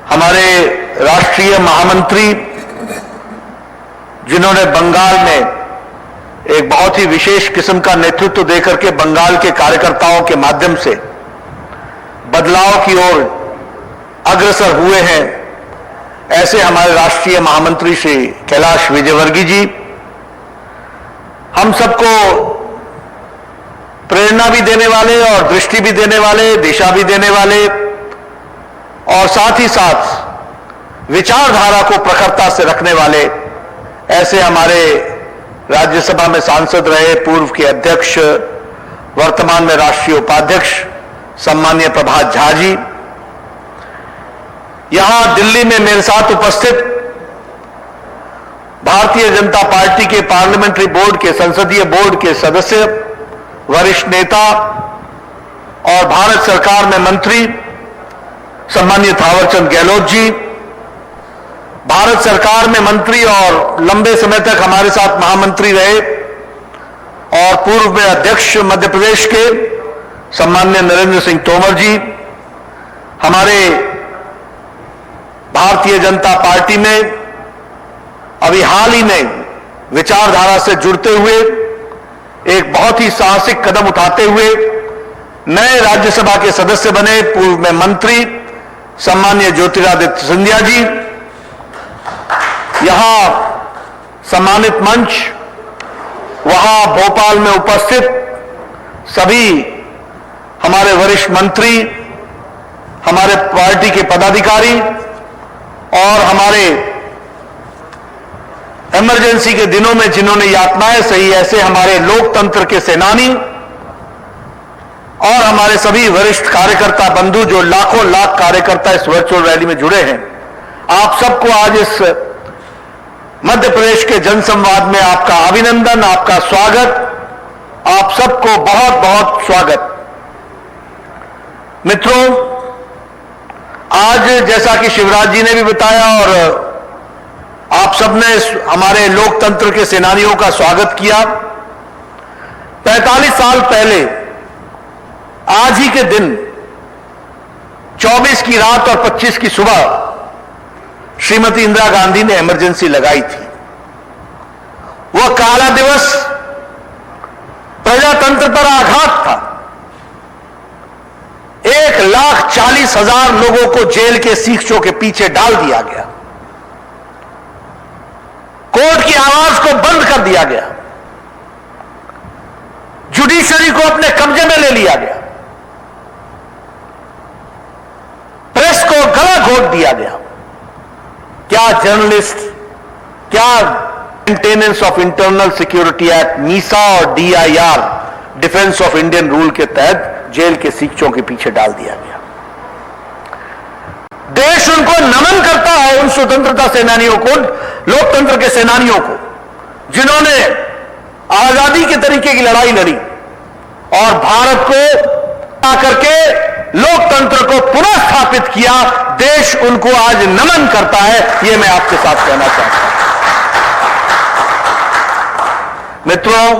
हमारे राष्ट्रीय महामंत्री जिन्होंने बंगाल में एक बहुत ही विशेष किस्म का नेतृत्व देकर के बंगाल के कार्यकर्ताओं के माध्यम से बदलाव की ओर अग्रसर हुए हैं, ऐसे हमारे राष्ट्रीय महामंत्री श्री कैलाश विजयवर्गीय जी, हम सबको प्रेरणा भी देने वाले और दृष्टि भी देने वाले, दिशा भी देने वाले और साथ ही साथ विचारधारा को प्रखरता से रखने वाले ऐसे हमारे राज्यसभा में सांसद रहे पूर्व के अध्यक्ष, वर्तमान में राष्ट्रीय उपाध्यक्ष सम्मानीय प्रभात झा जी, यहां दिल्ली में मेरे साथ उपस्थित भारतीय जनता पार्टी के पार्लियामेंट्री बोर्ड के, संसदीय बोर्ड के सदस्य, वरिष्ठ नेता और भारत सरकार में मंत्री सम्मानीय थावरचंद गहलोत जी, भारत सरकार में मंत्री और लंबे समय तक हमारे साथ महामंत्री रहे और पूर्व में अध्यक्ष मध्य प्रदेश के सम्मानीय नरेंद्र सिंह तोमर जी, हमारे भारतीय जनता पार्टी में अभी हाल ही में विचारधारा से जुड़ते हुए एक बहुत ही साहसिक कदम उठाते हुए नए राज्यसभा के सदस्य बने पूर्व में मंत्री सम्मानीय ज्योतिरादित्य सिंधिया जी, यहां सम्मानित मंच, वहां भोपाल में उपस्थित सभी हमारे वरिष्ठ मंत्री, हमारे पार्टी के पदाधिकारी और हमारे इमरजेंसी के दिनों में जिन्होंने यातनाएं सही, ऐसे हमारे लोकतंत्र के सेनानी और हमारे सभी वरिष्ठ कार्यकर्ता बंधु, जो लाखों लाख कार्यकर्ता इस वर्चुअल रैली में जुड़े हैं, आप सबको आज इस मध्य प्रदेश के जनसंवाद में आपका अभिनंदन, आपका स्वागत, आप सबको बहुत बहुत स्वागत। मित्रों, आज जैसा कि शिवराज जी ने भी बताया और आप सबने हमारे लोकतंत्र के सेनानियों का स्वागत किया। 45 साल पहले आज ही के दिन 24 की रात और 25 की सुबह श्रीमती इंदिरा गांधी ने इमरजेंसी लगाई थी। वह काला दिवस प्रजातंत्र पर आघात था। 1,40,000 लोगों को जेल के सीखचों के पीछे डाल दिया गया। कोर्ट की आवाज को बंद कर दिया गया। जुडिशरी को अपने कब्जे में ले लिया गया। प्रेस को गला घोट दिया गया। क्या जर्नलिस्ट, क्या maintenance of internal security act Misa और DIR defence of Indian rule के तहत जेल के सीखचों के पीछे डाल दिया गया। देश उनको नमन करता है, उन स्वतंत्रता सेनानियों को, लोकतंत्र के सेनानियों को, जिन्होंने आजादी के तरीके की लड़ाई लड़ी और भारत को आकर के लोकतंत्र को पुनः स्थापित किया। देश उनको आज नमन करता है, यह मैं आपके साथ कहना चाहता हूं। मित्रों,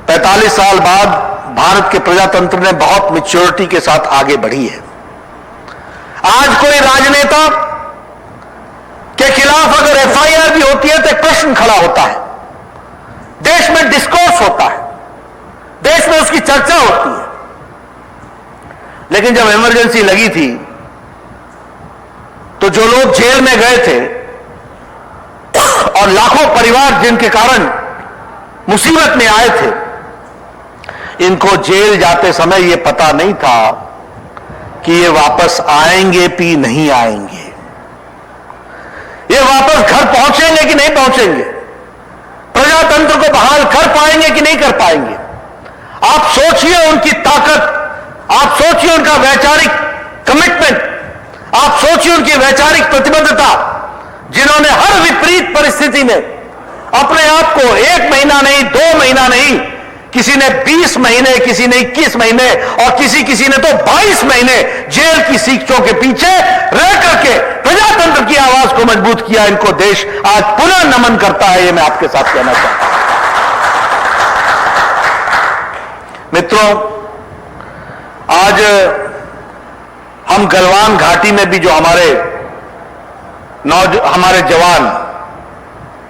45 साल बाद भारत के प्रजातंत्र ने बहुत मैच्योरिटी के साथ आगे बढ़ी है। आज कोई राजनेता के खिलाफ अगर FIR भी होती है तो एक प्रश्न खड़ा होता है, देश में डिस्कोर्स होता है, देश में उसकी चर्चा होती है। लेकिन जब इमरजेंसी लगी थी तो जो लोग जेल में गए थे और लाखों परिवार जिनके कारण मुसीबत में आए थे, इनको जेल जाते समय यह पता नहीं था कि ये वापस आएंगे भी नहीं आएंगे, ये वापस घर पहुंचेंगे कि नहीं पहुंचेंगे, प्रजातंत्र को बहाल कर पाएंगे कि नहीं कर पाएंगे। आप सोचिए उनकी ताकत, आप सोचिए उनका वैचारिक कमिटमेंट, आप सोचिए उनकी वैचारिक प्रतिबद्धता, जिन्होंने हर विपरीत परिस्थिति में अपने आप को 1 महीना नहीं, 2 महीना नहीं, किसी ने 20 महीने, किसी ने 21 महीने और किसी ने तो 22 महीने जेल की सीखचों के पीछे रह करके प्रजातंत्र की आवाज को मजबूत किया। इनको देश आज पुनः नमन करता है, यह मैं आपके साथ कहना चाहता हूं। मित्रों, आज हम गलवान घाटी में भी जो हमारे जवान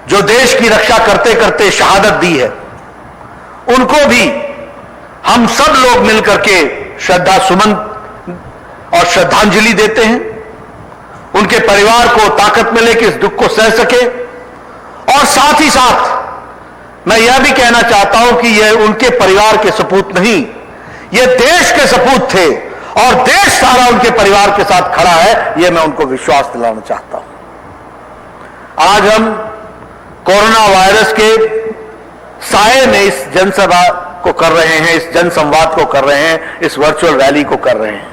जो देश की रक्षा करते करते शहादत दी है, उनको भी हम सब लोग मिलकर के श्रद्धा सुमन और श्रद्धांजलि देते हैं। उनके परिवार को ताकत मिले कि इस दुख को सह सके, और साथ ही साथ मैं यह भी कहना चाहता हूं कि यह उनके परिवार के सपूत नहीं, यह देश के सपूत थे और देश सारा उनके परिवार के साथ खड़ा है, यह मैं उनको विश्वास दिलाना चाहता हूं। आज हम कोरोना वायरस के साए में इस जनसभा को कर रहे हैं, इस जनसंवाद को कर रहे हैं, इस वर्चुअल रैली को कर रहे हैं।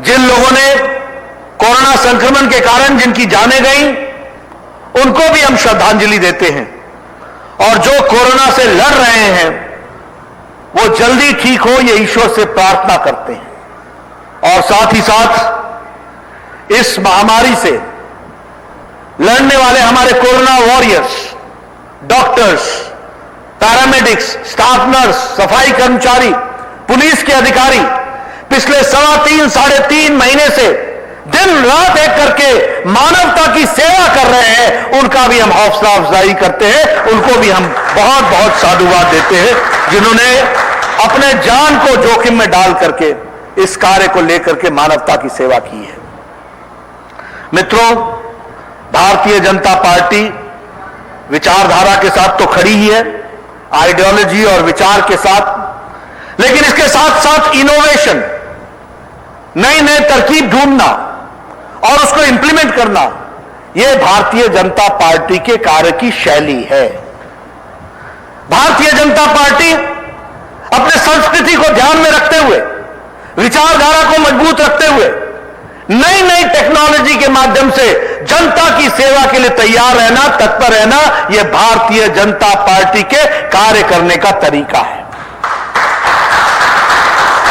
जिन लोगों ने कोरोना संक्रमण के कारण जिनकी जानें गई, उनको भी हम श्रद्धांजलि देते हैं, और जो कोरोना से लड़ रहे हैं वो जल्दी ठीक हो, ये ईश्वर से प्रार्थना करते हैं। और साथ ही साथ इस महामारी से लड़ने वाले हमारे corona warriors, doctors, paramedics, staff nurse, सफाई कर्मचारी, पुलिस के अधिकारी पिछले 3.5 साढ़े 3 महीने से दिन रात एक करके मानवता की सेवा कर रहे हैं, उनका भी हम हौसला अफजाई करते हैं, उनको भी हम बहुत बहुत साधुवाद देते हैं, जिन्होंने अपने जान को जोखिम में डाल करके इस कार्य को लेकर के मानवता की सेवा की है। मित्रों, भारतीय जनता पार्टी विचारधारा के साथ तो खड़ी ही है, आइडियोलॉजी और विचार के साथ, लेकिन इसके साथ साथ इनोवेशन, नई नई तरकीब ढूंढना और उसको इंप्लीमेंट करना, यह भारतीय जनता पार्टी के कार्य की शैली है। भारतीय जनता पार्टी अपने संस्कृति को ध्यान में रखते हुए, विचारधारा को मजबूत रखते हुए, नई नई टेक्नोलॉजी के माध्यम से जनता की सेवा के लिए तैयार रहना, तत्पर रहना, यह भारतीय जनता पार्टी के कार्य करने का तरीका है।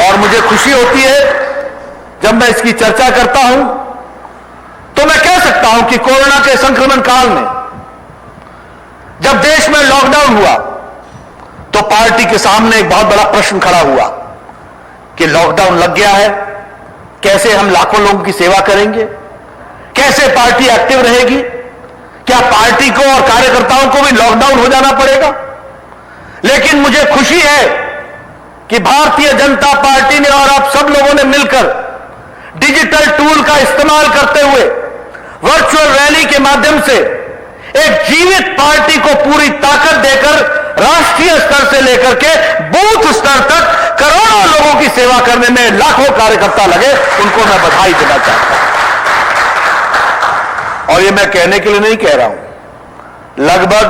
और मुझे खुशी होती है जब मैं इसकी चर्चा करता हूं तो मैं कह सकता हूं कि कोरोना के संक्रमण काल में जब देश में लॉकडाउन हुआ तो पार्टी के सामने एक बहुत बड़ा प्रश्न खड़ा हुआ कि लॉकडाउन लग गया है, कैसे हम लाखों लोगों की सेवा करेंगे, कैसे पार्टी एक्टिव रहेगी, क्या पार्टी को और कार्यकर्ताओं को भी लॉकडाउन हो जाना पड़ेगा। लेकिन मुझे खुशी है कि भारतीय जनता पार्टी ने और आप सब लोगों ने मिलकर डिजिटल टूल का इस्तेमाल करते हुए वर्चुअल रैली के माध्यम से एक जीवित पार्टी को पूरी ताकत देकर राष्ट्रीय स्तर से लेकर के बूथ स्तर तक करोड़ों लोगों की सेवा करने में लाखों कार्यकर्ता लगे, उनको मैं बधाई देना चाहता हूं। और ये मैं कहने के लिए नहीं कह रहा हूं, लगभग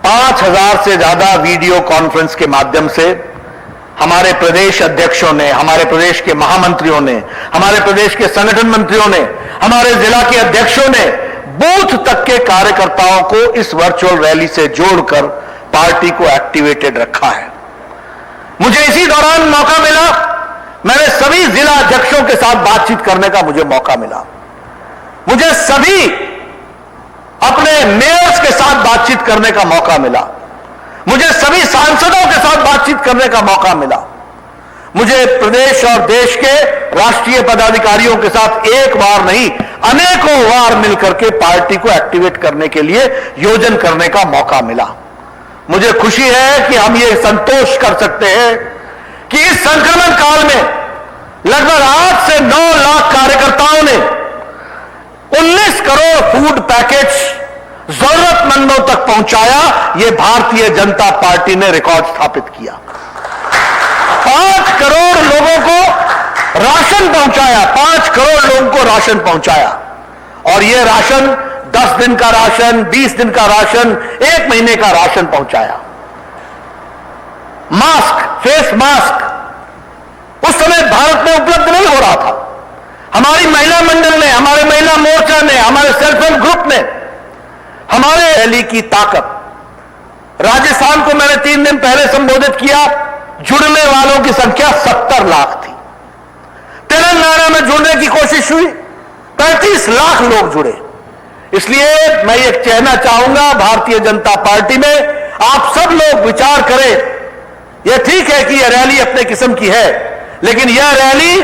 5000 से ज्यादा वीडियो कॉन्फ्रेंस के माध्यम से हमारे प्रदेश अध्यक्षों ने, हमारे प्रदेश के महामंत्रियों ने, हमारे प्रदेश के संगठन मंत्रियों ने, हमारे जिला के अध्यक्षों ने बूथ तक के कार्यकर्ताओं को इस वर्चुअल रैली से जोड़कर पार्टी को एक्टिवेटेड रखा है। मुझे इसी दौरान मौका मिला, मैंने सभी जिला अध्यक्षों के साथ बातचीत करने का मुझे मौका मिला, मुझे सभी अपने मेयर्स के साथ बातचीत करने का मौका मिला, मुझे सभी सांसदों के साथ बातचीत करने का मौका मिला, मुझे प्रदेश और देश के राष्ट्रीय पदाधिकारियों के साथ एक बार नहीं अनेकों बार मिलकर के पार्टी को एक्टिवेट करने के लिए योजन करने का मौका मिला। मुझे खुशी है कि हम ये संतोष कर सकते हैं कि इस संक्रमण काल में लगभग 8 से 9 लाख कार्यकर्ताओं ने 19 करोड़ फूड पैकेज जरूरतमंदों तक पहुंचाया। यह भारतीय जनता पार्टी ने रिकॉर्ड स्थापित किया। 5 करोड़ लोगों को राशन पहुंचाया, 5 करोड़ लोगों को राशन पहुंचाया। और यह राशन 10 दिन का राशन, 20 दिन का राशन, 1 महीने का राशन पहुंचाया। मास्क, फेस मास्क उस समय भारत में उपलब्ध नहीं हो रहा था। हमारी महिला मंडल ने, हमारे महिला मोर्चा ने, हमारे सेल्फ हेल्प ग्रुप ने, हमारे रैली की ताकत, राजस्थान को मैंने 3 दिन पहले संबोधित किया, जुड़ने वालों की संख्या 70 लाख थी। तेलंगाना में जुड़ने की कोशिश हुई, 35 लाख लोग जुड़े। इसलिए मैं ये कहना चाहूंगा भारतीय जनता पार्टी में आप सब लोग विचार करें। यह ठीक है कि यह रैली अपने किस्म की है, लेकिन यह रैली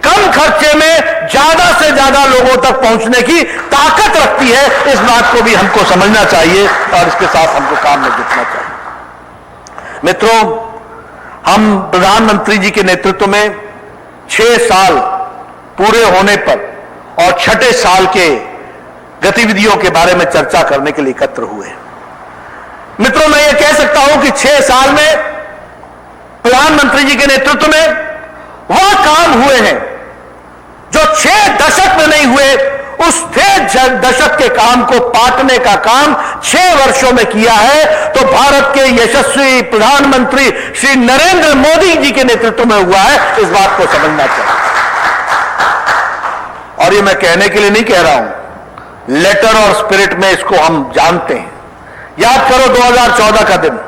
कम खर्चे में ज्यादा से ज्यादा लोगों तक पहुंचने की ताकत रखती है। इस बात को भी हमको समझना चाहिए और इसके साथ हमको काम में जुटना चाहिए। मित्रों, हम प्रधानमंत्री जी के नेतृत्व में 6 साल पूरे होने पर और 6ठे साल के गतिविधियों के बारे में चर्चा करने के लिए एकत्र हुए। मित्रों, मैं ये कह सकता हूं कि 6 साल में प्रधानमंत्री जी के नेतृत्व में वह काम हुए हैं जो 6 दशक में नहीं हुए। उस 6 दशक के काम को पाटने का काम 6 वर्षों में किया है, तो भारत के यशस्वी प्रधानमंत्री श्री नरेंद्र मोदी जी के नेतृत्व में हुआ है। इस बात को समझना चाहिए। और ये मैं कहने के लिए नहीं कह रहा हूं, लेटर और स्पिरिट में इसको हम जानते हैं। याद करो 2014 का दिन,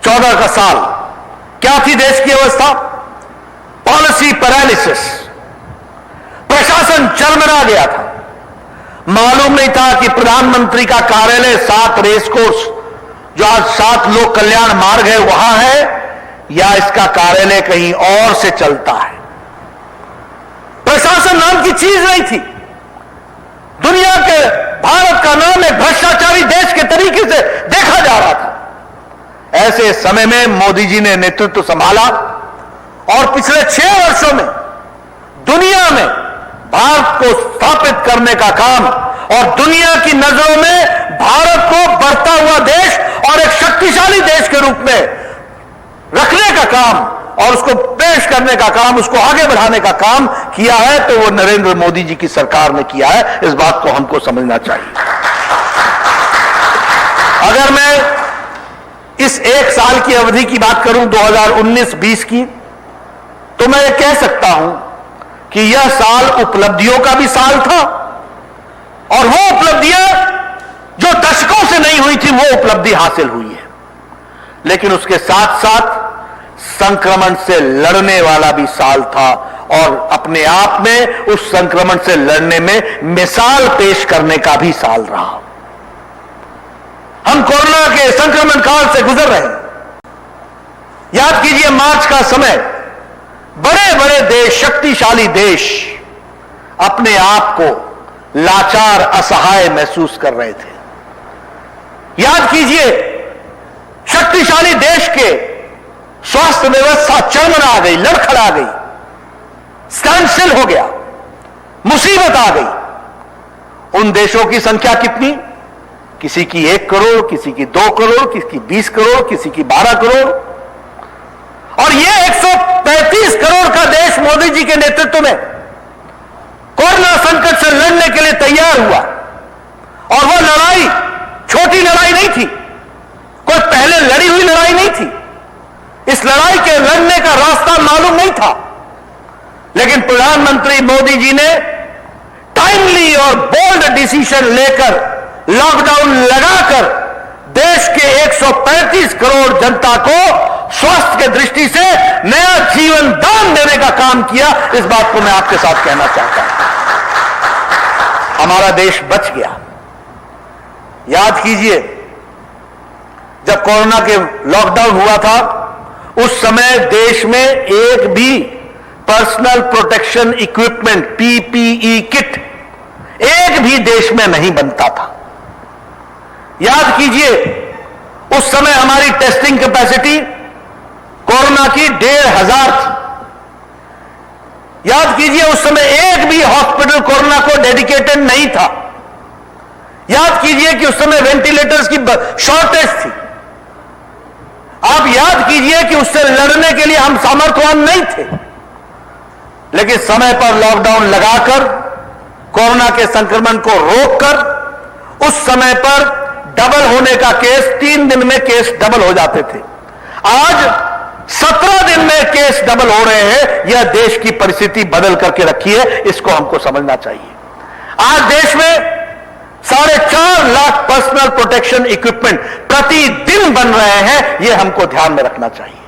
14 का साल, क्या थी देश की अवस्था? पॉलिसी पैरालिसिस, प्रशासन चरमरा गया था। मालूम नहीं था कि प्रधानमंत्री का कार्यालय 7 रेस कोर्स, जो आज 7 लोक कल्याण मार्ग है, वहां है, या इसका कार्यालय कहीं और से चलता है। प्रशासन नाम की चीज नहीं थी। दुनिया के भारत का नाम एक भ्रष्टाचारी देश के तरीके से देखा जा रहा था। ऐसे समय में मोदी जी ने नेतृत्व संभाला और पिछले 6 वर्षों में दुनिया में भारत को स्थापित करने का काम और दुनिया की नजरों में भारत को बढ़ता हुआ देश और एक शक्तिशाली देश के रूप में रखने का काम और उसको पेश करने का काम, उसको आगे बढ़ाने का काम किया है, तो वो नरेंद्र मोदी जी की सरकार ने किया है। इस बात को हमको समझना चाहिए। अगर मैं इस 1 साल की अवधि की बात करूं, 2019-20 की, तो मैं ये कह सकता हूं कि यह साल उपलब्धियों का भी साल था और वो उपलब्धियां जो दशकों से नहीं हुई थी वो उपलब्धि हासिल हुई है। लेकिन उसके साथ साथ संक्रमण से लड़ने वाला भी साल था और अपने आप में उस संक्रमण से लड़ने में मिसाल पेश करने का भी साल रहा। हम कोरोना के संक्रमण काल से गुजर रहे हैं। याद कीजिए मार्च का समय, बड़े बड़े देश, शक्तिशाली देश अपने आप को लाचार, असहाय महसूस कर रहे थे। याद कीजिए शक्तिशाली देश के स्वास्थ्य व्यवस्था चरमरा गई, लड़खड़ा गई, स्टैंड स्टिल हो गया, मुसीबत आ गई। उन देशों की संख्या कितनी? किसी की 1 करोड़, किसी की 2 करोड़, किसी की 20 करोड़, किसी की 12 करोड़। और ये 135 करोड़ का देश मोदी जी के नेतृत्व में कोरोना संकट से लड़ने के लिए तैयार हुआ। और वो लड़ाई छोटी लड़ाई नहीं थी, कोई पहले लड़ी हुई लड़ाई नहीं थी। इस लड़ाई के लड़ने का रास्ता मालूम नहीं था, लेकिन प्रधानमंत्री मोदी जी ने टाइमली और बोल्ड डिसीजन लेकर लॉकडाउन लगाकर देश के 135 करोड़ जनता को स्वास्थ्य के दृष्टि से नया जीवन दान देने का काम किया। इस बात को मैं आपके साथ कहना चाहता हूं। हमारा देश बच गया। याद कीजिए जब कोरोना के लॉकडाउन हुआ था उस समय देश में एक भी personal protection equipment, PPE kit एक भी देश में नहीं बनता था। याद कीजिए उस समय हमारी टेस्टिंग कैपेसिटी कोरोना की 1,500 थी। याद कीजिए उस समय एक भी हॉस्पिटल कोरोना को डेडिकेटेड नहीं था। याद कीजिए कि उस समय वेंटिलेटर्स की शॉर्टेज थी। आप याद कीजिए कि उससे लड़ने के लिए हम सामर्थ्यवान नहीं थे, लेकिन समय पर लॉकडाउन लगाकर कोरोना के संक्रमण को रोककर उस समय पर डबल होने का केस, 3 दिन में केस डबल हो जाते थे, आज 17 दिन में केस डबल हो रहे हैं। यह देश की परिस्थिति बदल करके रखी है, इसको हमको समझना चाहिए। आज देश में 4.5 लाख पर्सनल प्रोटेक्शन इक्विपमेंट प्रतिदिन बन रहे हैं, यह हमको ध्यान में रखना चाहिए।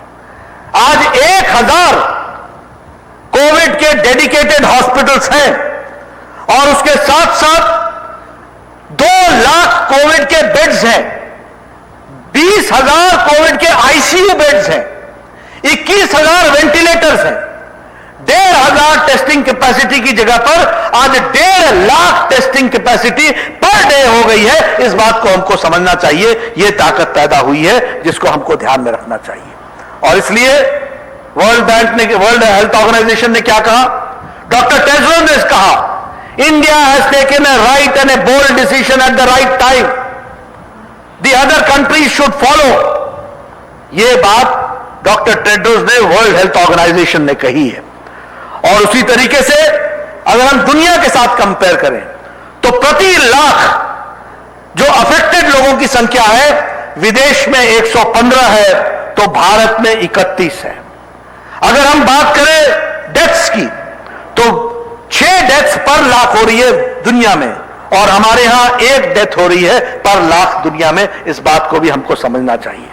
आज 1,000 कोविड के डेडिकेटेड हॉस्पिटल्स हैं और उसके साथ साथ 2 लाख कोविड के बेड्स हैं, 20,000 कोविड के आईसीयू बेड्स हैं, 21,000 वेंटिलेटर्स हैं। 1,500 टेस्टिंग कैपेसिटी की जगह पर आज 1.5 lakh testing capacity per day हो गई है। इस बात को हमको समझना चाहिए। यह ताकत पैदा हुई है जिसको हमको ध्यान में रखना चाहिए। और इसलिए वर्ल्ड हेल्थ ऑर्गेनाइजेशन ने क्या कहा? डॉक्टर टेड्रोस ने कहा, India has taken a right and a bold decision at the right time, the other countries should follow. यह बात डॉक्टर टेड्रोस ने वर्ल्ड हेल्थ ऑर्गेनाइजेशन ने कही है। और उसी तरीके से अगर हम दुनिया के साथ कंपेयर करें तो प्रति लाख जो अफेक्टेड लोगों की संख्या है विदेश में 115 है तो भारत में 31 है। अगर हम बात करें डेथ्स की तो 6 डेथ्स पर लाख हो रही है दुनिया में और हमारे यहां 1 डेथ हो रही है पर लाख दुनिया में। इस बात को भी हमको समझना चाहिए।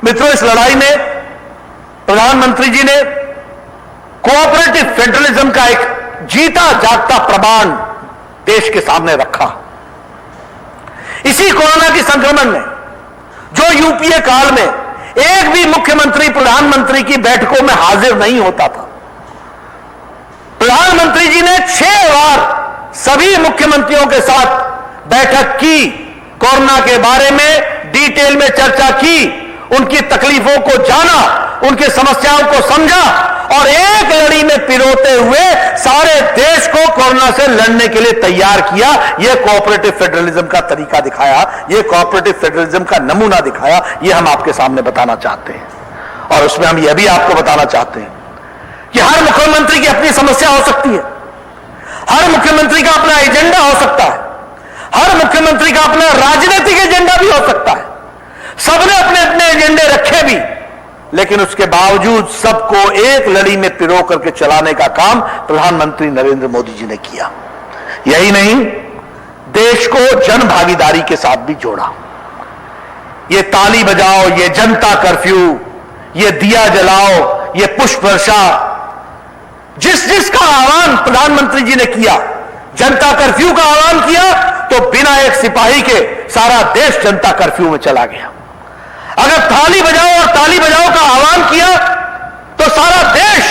मित्रों, इस लड़ाई में प्रधानमंत्री जी ने कोऑपरेटिव फेडरलिज्म का एक जीता जागता प्रमाण देश के सामने रखा। इसी कोरोना के संक्रमण में जो यूपीए काल में एक भी मुख्यमंत्री प्रधानमंत्री की बैठकों में हाजिर नहीं होता था, प्रधानमंत्री जी ने 6 बार सभी मुख्यमंत्रियों के साथ बैठक की, कोरोना के बारे में डिटेल में चर्चा की, उनकी तकलीफों को जाना, उनकी समस्याओं को समझा और एक लड़ी में पिरोते हुए सारे देश को कोरोना से लड़ने के लिए तैयार किया। यह कोऑपरेटिव फेडरलिज्म का तरीका दिखाया, यह कोऑपरेटिव फेडरलिज्म का नमूना दिखाया। यह हम आपके सामने बताना चाहते हैं। और उसमें हम यह भी आपको बताना चाहते हैं कि हर मुख्यमंत्री की अपनी समस्या हो सकती है, हर मुख्यमंत्री का अपना एजेंडा हो सकता है, हर मुख्यमंत्री का अपना राजनीतिक एजेंडा भी हो सकता है। सबने अपने अपने एजेंडे रखे भी, लेकिन उसके बावजूद सबको एक लड़ी में पिरो करके चलाने का काम प्रधानमंत्री नरेंद्र मोदी जी ने किया। यही नहीं, देश को जन भागीदारी के साथ भी जोड़ा। ये ताली बजाओ, ये जनता कर्फ्यू, ये दिया जलाओ, ये पुष्प वर्षा, जिस जिसका आह्वान प्रधानमंत्री जी ने किया, जनता कर्फ्यू का आह्वान किया तो बिना एक सिपाही के सारा देश जनता कर्फ्यू में चला गया। अगर थाली बजाओ और ताली बजाओ का आह्वान किया तो सारा देश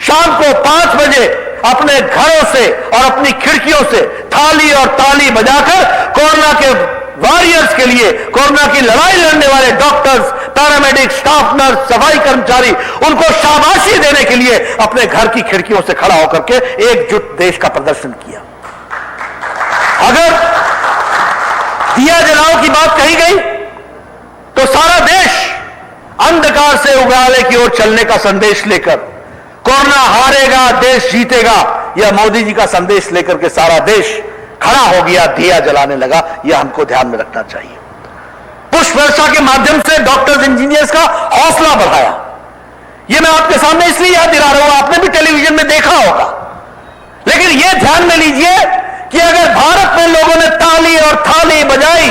शाम को 5 बजे अपने घरों से और अपनी खिड़कियों से थाली और ताली बजाकर कोरोना के वॉरियर्स के लिए, कोरोना की लड़ाई लड़ने वाले डॉक्टर्स, पैरामेडिक, स्टाफ नर्स, सफाई कर्मचारी, उनको शाबाशी देने के लिए अपने घर की खिड़कियों से खड़ा होकर के एकजुट देश का प्रदर्शन किया। अगर दिया जलाओ की बात कही गई तो सारा देश अंधकार से उजाले की ओर चलने का संदेश लेकर, कोरोना हारेगा देश जीतेगा, यह मोदी जी का संदेश लेकर के सारा देश खड़ा हो गया, दिया जलाने लगा। यह हमको ध्यान में रखना चाहिए। पुष्प वर्षा के माध्यम से डॉक्टर्स, इंजीनियर्स का हौसला बढ़ाया। यह मैं आपके सामने इसलिए याद दिला रहा हूं, आपने भी टेलीविजन में देखा होगा। लेकिन यह ध्यान में लीजिए कि अगर भारत में लोगों ने ताली और थाली बजाई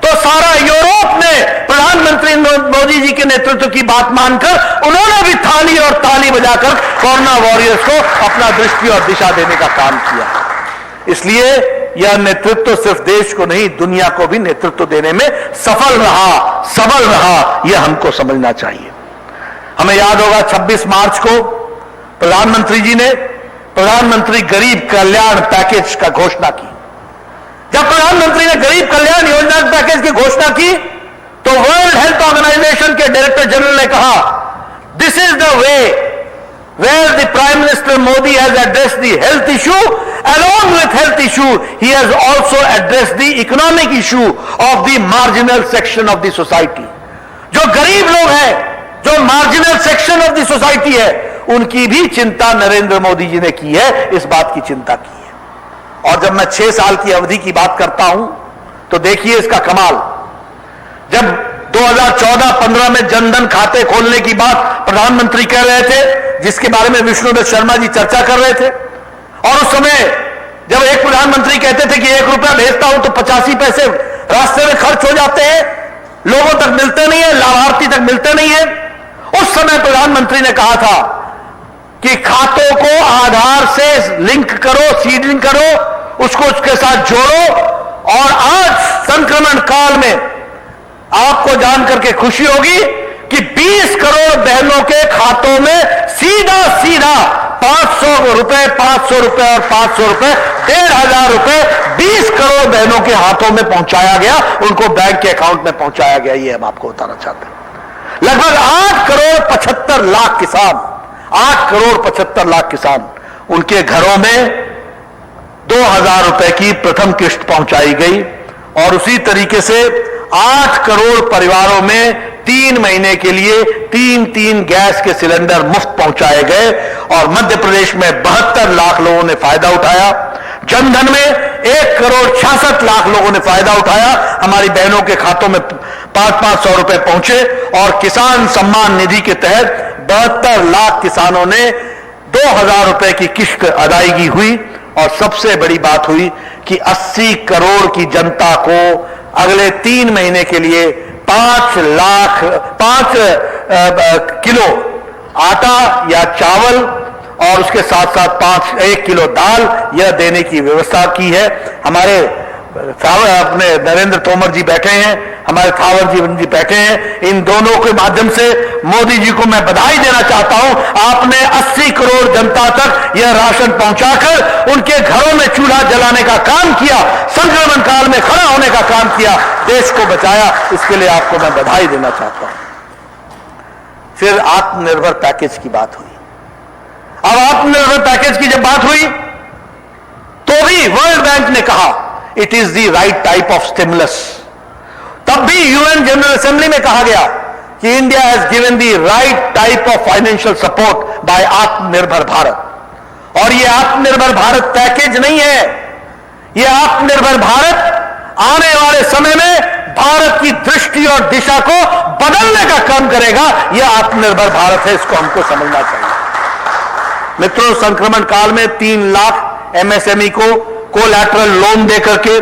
तो सारा यूरोप ने प्रधानमंत्री मोदी जी के नेतृत्व की बात मानकर उन्होंने भी थाली और ताली बजाकर कोरोना वॉरियर्स को अपना दृष्टि और दिशा देने का काम किया। इसलिए यह नेतृत्व सिर्फ देश को नहीं, दुनिया को भी नेतृत्व देने में सफल रहा, सबल रहा, यह हमको समझना चाहिए। हमें याद होगा 26 मार्च को प्रधानमंत्री जी ने प्रधानमंत्री गरीब कल्याण पैकेज का घोषणा की। जब प्रधानमंत्री ने गरीब कल्याण योजना पैकेज की घोषणा की तो वर्ल्ड हेल्थ ऑर्गेनाइजेशन के डायरेक्टर जनरल ने कहा, this is the way where the prime minister Modi has addressed the health issue, along with health issue he has also addressed the economic issue of the marginal section of the society। जो गरीब लोग हैं, जो marginal section of the society है, उनकी भी चिंता नरेंद्र मोदी जी ने की है, इस बात की चिंता की है। और जब मैं 6 साल की अवधि की बात करता हूं तो देखिए इसका कमाल। जब 2014-15 में जनधन खाते खोलने की बात प्रधानमंत्री कह रहे थे, जिसके बारे में विष्णुदत्त शर्मा जी चर्चा कर रहे थे, और उस समय जब एक प्रधानमंत्री कहते थे कि 1 रुपया भेजता हूं तो 85 पैसे रास्ते में खर्च हो जाते हैं, लोगों तक मिलते नहीं है, लाभार्थी तक मिलते नहीं है, उस समय प्रधानमंत्री ने कहा था कि खातों को आधार से लिंक करो, सीडिंग करो, उसको उसके साथ जोड़ो। और आज संक्रमण काल में आपको जानकर के खुशी होगी कि 20 करोड़ बहनों के खातों में सीधा सीधा 500 रुपए, 500 रुपए और 500 रुपए, 1500 रुपए 20 करोड़ बहनों के हाथों में पहुंचाया गया, उनको बैंक के अकाउंट में पहुंचाया गया। ये हम आपको बताना चाहते हैं। लगभग 8 करोड़ 75 लाख किसान, 8 करोड़ 75 लाख किसान, उनके घरों में 2000 रुपए की प्रथम किस्त पहुंचाई गई। और उसी तरीके से 8 करोड़ परिवारों में 3 महीने के लिए 3-3 गैस के सिलेंडर मुफ्त पहुंचाए गए। और मध्य प्रदेश में 72 लाख लोगों ने फायदा उठाया। जनधन में 1 करोड़ 66 लाख लोगों ने फायदा उठाया। हमारी बहनों के खातों में 500 रुपए पहुंचे। और किसान सम्मान निधि के तहत 72 लाख किसानों ने 2000 रुपए की किस्त अदायगी हुई। और सबसे बड़ी बात हुई कि 80 करोड़ की जनता को अगले 3 महीने के लिए 5 किलो आटा या चावल और उसके साथ साथ 1 किलो दाल यह देने की व्यवस्था की है। हमारे अपने नरेंद्र तोमर जी बैठे हैं, हमारे थावर जी बैठे हैं। इन दोनों के माध्यम से मोदी जी को मैं बधाई देना चाहता हूं। आपने 80 करोड़ जनता तक यह राशन पहुंचाकर उनके घरों में चूल्हा जलाने का काम किया, संक्रमण काल में खड़ा होने का काम किया, देश को बचाया। इसके लिए आपको मैं बधाई देना चाहता हूं। फिर आत्मनिर्भर पैकेज की बात हुई। अब आत्मनिर्भर पैकेज की जब बात हुई तो भी वर्ल्ड बैंक ने कहा it is the right type of stimulus. तब भी यूएन जनरल असेंबली में कहा गया कि India has given the right type of financial support bye आत्मनिर्भर भारत। और यह आत्मनिर्भर भारत पैकेज नहीं है, यह आत्मनिर्भर भारत आने वाले समय में भारत की दृष्टि और दिशा को बदलने का काम करेगा। यह आत्मनिर्भर भारत है, इसको हमको समझना चाहिए। मित्रों, संक्रमण काल में 3 लाख एमएसएमई को कोलैटरल लोन देकर के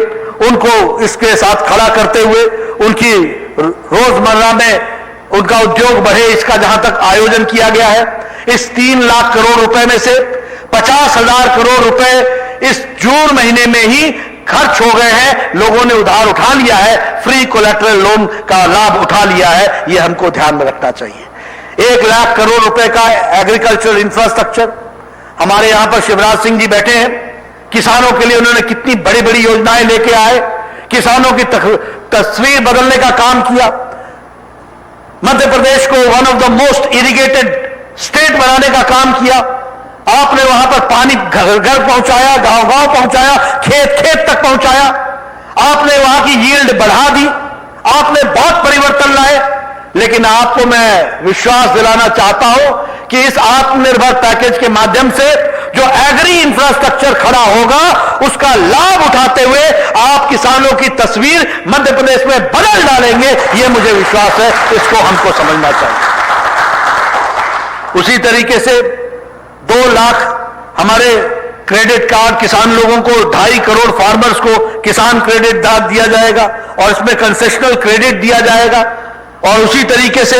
उनको इसके साथ खड़ा करते हुए उनकी रोजमर्रा में उनका उद्योग बढ़े, इसका जहां तक आयोजन किया गया है। इस 3 लाख करोड़ रुपए में से 50,000 करोड़ रुपए इस जून महीने में ही खर्च हो गए हैं। लोगों ने उधार उठा लिया है, फ्री कोलैटरल लोन का लाभ उठा लिया है। यह हमको ध्यान में रखना चाहिए। 1 लाख करोड़ रुपए का एग्रीकल्चर इंफ्रास्ट्रक्चर, हमारे यहां पर शिवराज सिंह जी बैठे हैं, किसानों के लिए उन्होंने कितनी बड़ी बड़ी योजनाएं लेके आए, किसानों की तस्वीर बदलने का काम किया। मध्य प्रदेश को one of the most irrigated state बनाने का काम किया। आपने वहां पर पानी घर घर पहुंचाया, गांव गांव पहुंचाया, खेत खेत तक पहुंचाया। आपने वहां की यील्ड बढ़ा दी, आपने बहुत परिवर्तन लाए। लेकिन आपको मैं विश्वास दिलाना चाहता हूं कि इस आत्मनिर्भर पैकेज के माध्यम से जो एग्री इंफ्रास्ट्रक्चर खड़ा होगा उसका लाभ उठाते हुए आप किसानों की तस्वीर मध्य प्रदेश में बदल डालेंगे, यह मुझे विश्वास है। इसको हमको समझना चाहिए। उसी तरीके से 2 लाख हमारे क्रेडिट कार्ड किसान लोगों को, 2.5 करोड़ फार्मर्स को किसान क्रेडिट दिया जाएगा और इसमें कंसेशनल क्रेडिट दिया जाएगा। और उसी तरीके से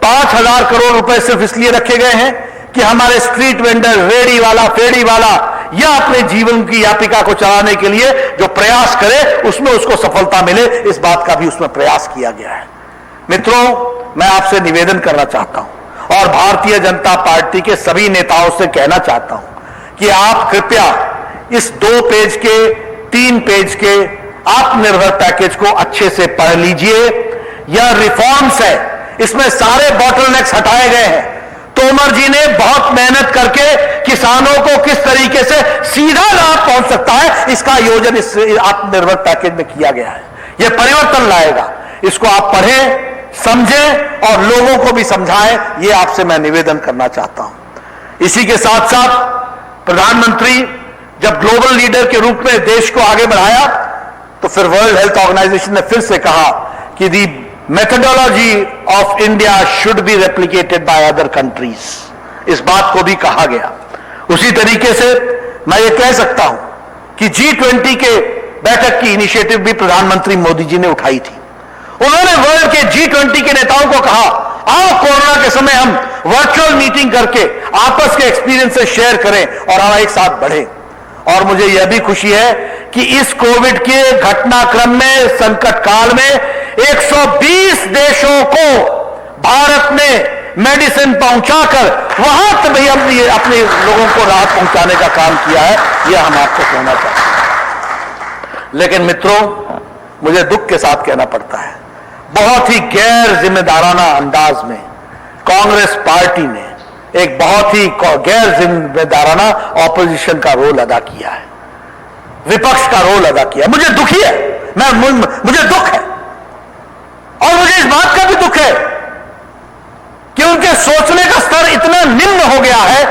5,000 करोड़ रुपए सिर्फ इसलिए रखे गए हैं कि हमारे स्ट्रीट वेंडर, रेडी वाला, फेरी वाला या अपने जीवन की यापिका को चलाने के लिए जो प्रयास करे उसमें उसको सफलता मिले, इस बात का भी उसमें प्रयास किया गया है। मित्रों, मैं आपसे निवेदन करना चाहता हूं और भारतीय जनता पार्टी के सभी नेताओं से कहना चाहता हूं कि आप कृपया इस 2 पेज के 3 पेज के आत्मनिर्भर पैकेज को अच्छे से पढ़ लीजिए। यह रिफॉर्म्स है, इसमें सारे बॉटलनेक्स हटाए गए हैं। तोमर जी ने बहुत मेहनत करके किसानों को किस तरीके से सीधा लाभ पहुंच सकता है, इसका आयोजन इस आत्मनिर्भर पैकेज में किया गया है। यह परिवर्तन लाएगा। इसको आप पढ़ें, समझें और लोगों को भी समझाएं, यह आपसे मैं निवेदन करना चाहता हूं। इसी के साथ साथ प्रधानमंत्री जब ग्लोबल लीडर के रूप में देश को आगे बढ़ाया तो फिर वर्ल्ड हेल्थ ऑर्गेनाइजेशन ने फिर से कहा कि दी methodology of India should be replicated by other countries। इस बात को भी कहा गया। उसी तरीके से मैं ये कह सकता हूं कि G20 के बैठक की इनिशिएटिव भी प्रधानमंत्री मोदी जी ने उठाई थी। उन्होंने वर्ल्ड के G20 के नेताओं को कहा, आओ कोरोना के समय हम वर्चुअल मीटिंग करके आपस के एक्सपीरियंसेस शेयर करें और हम एक साथ बढ़ें। और मुझे यह भी खुशी है कि इस कोविड के घटनाक्रम में, संकट काल में 120 देशों को भारत ने मेडिसिन पहुंचाकर वहां तक भी अपने लोगों को राहत पहुंचाने का काम किया है। यह हम आपको कहना चाहते हैं। लेकिन मित्रों, मुझे दुख के साथ कहना पड़ता है, बहुत ही गैर जिम्मेदाराना अंदाज में कांग्रेस पार्टी ने एक बहुत ही गैर जिम्मेदाराना ऑपोजिशन का रोल अदा किया है, विपक्ष का रोल अदा किया। मुझे दुखी है, मुझे दुख है और मुझे इस बात का भी दुख है कि उनके सोचने का स्तर इतना निम्न हो गया है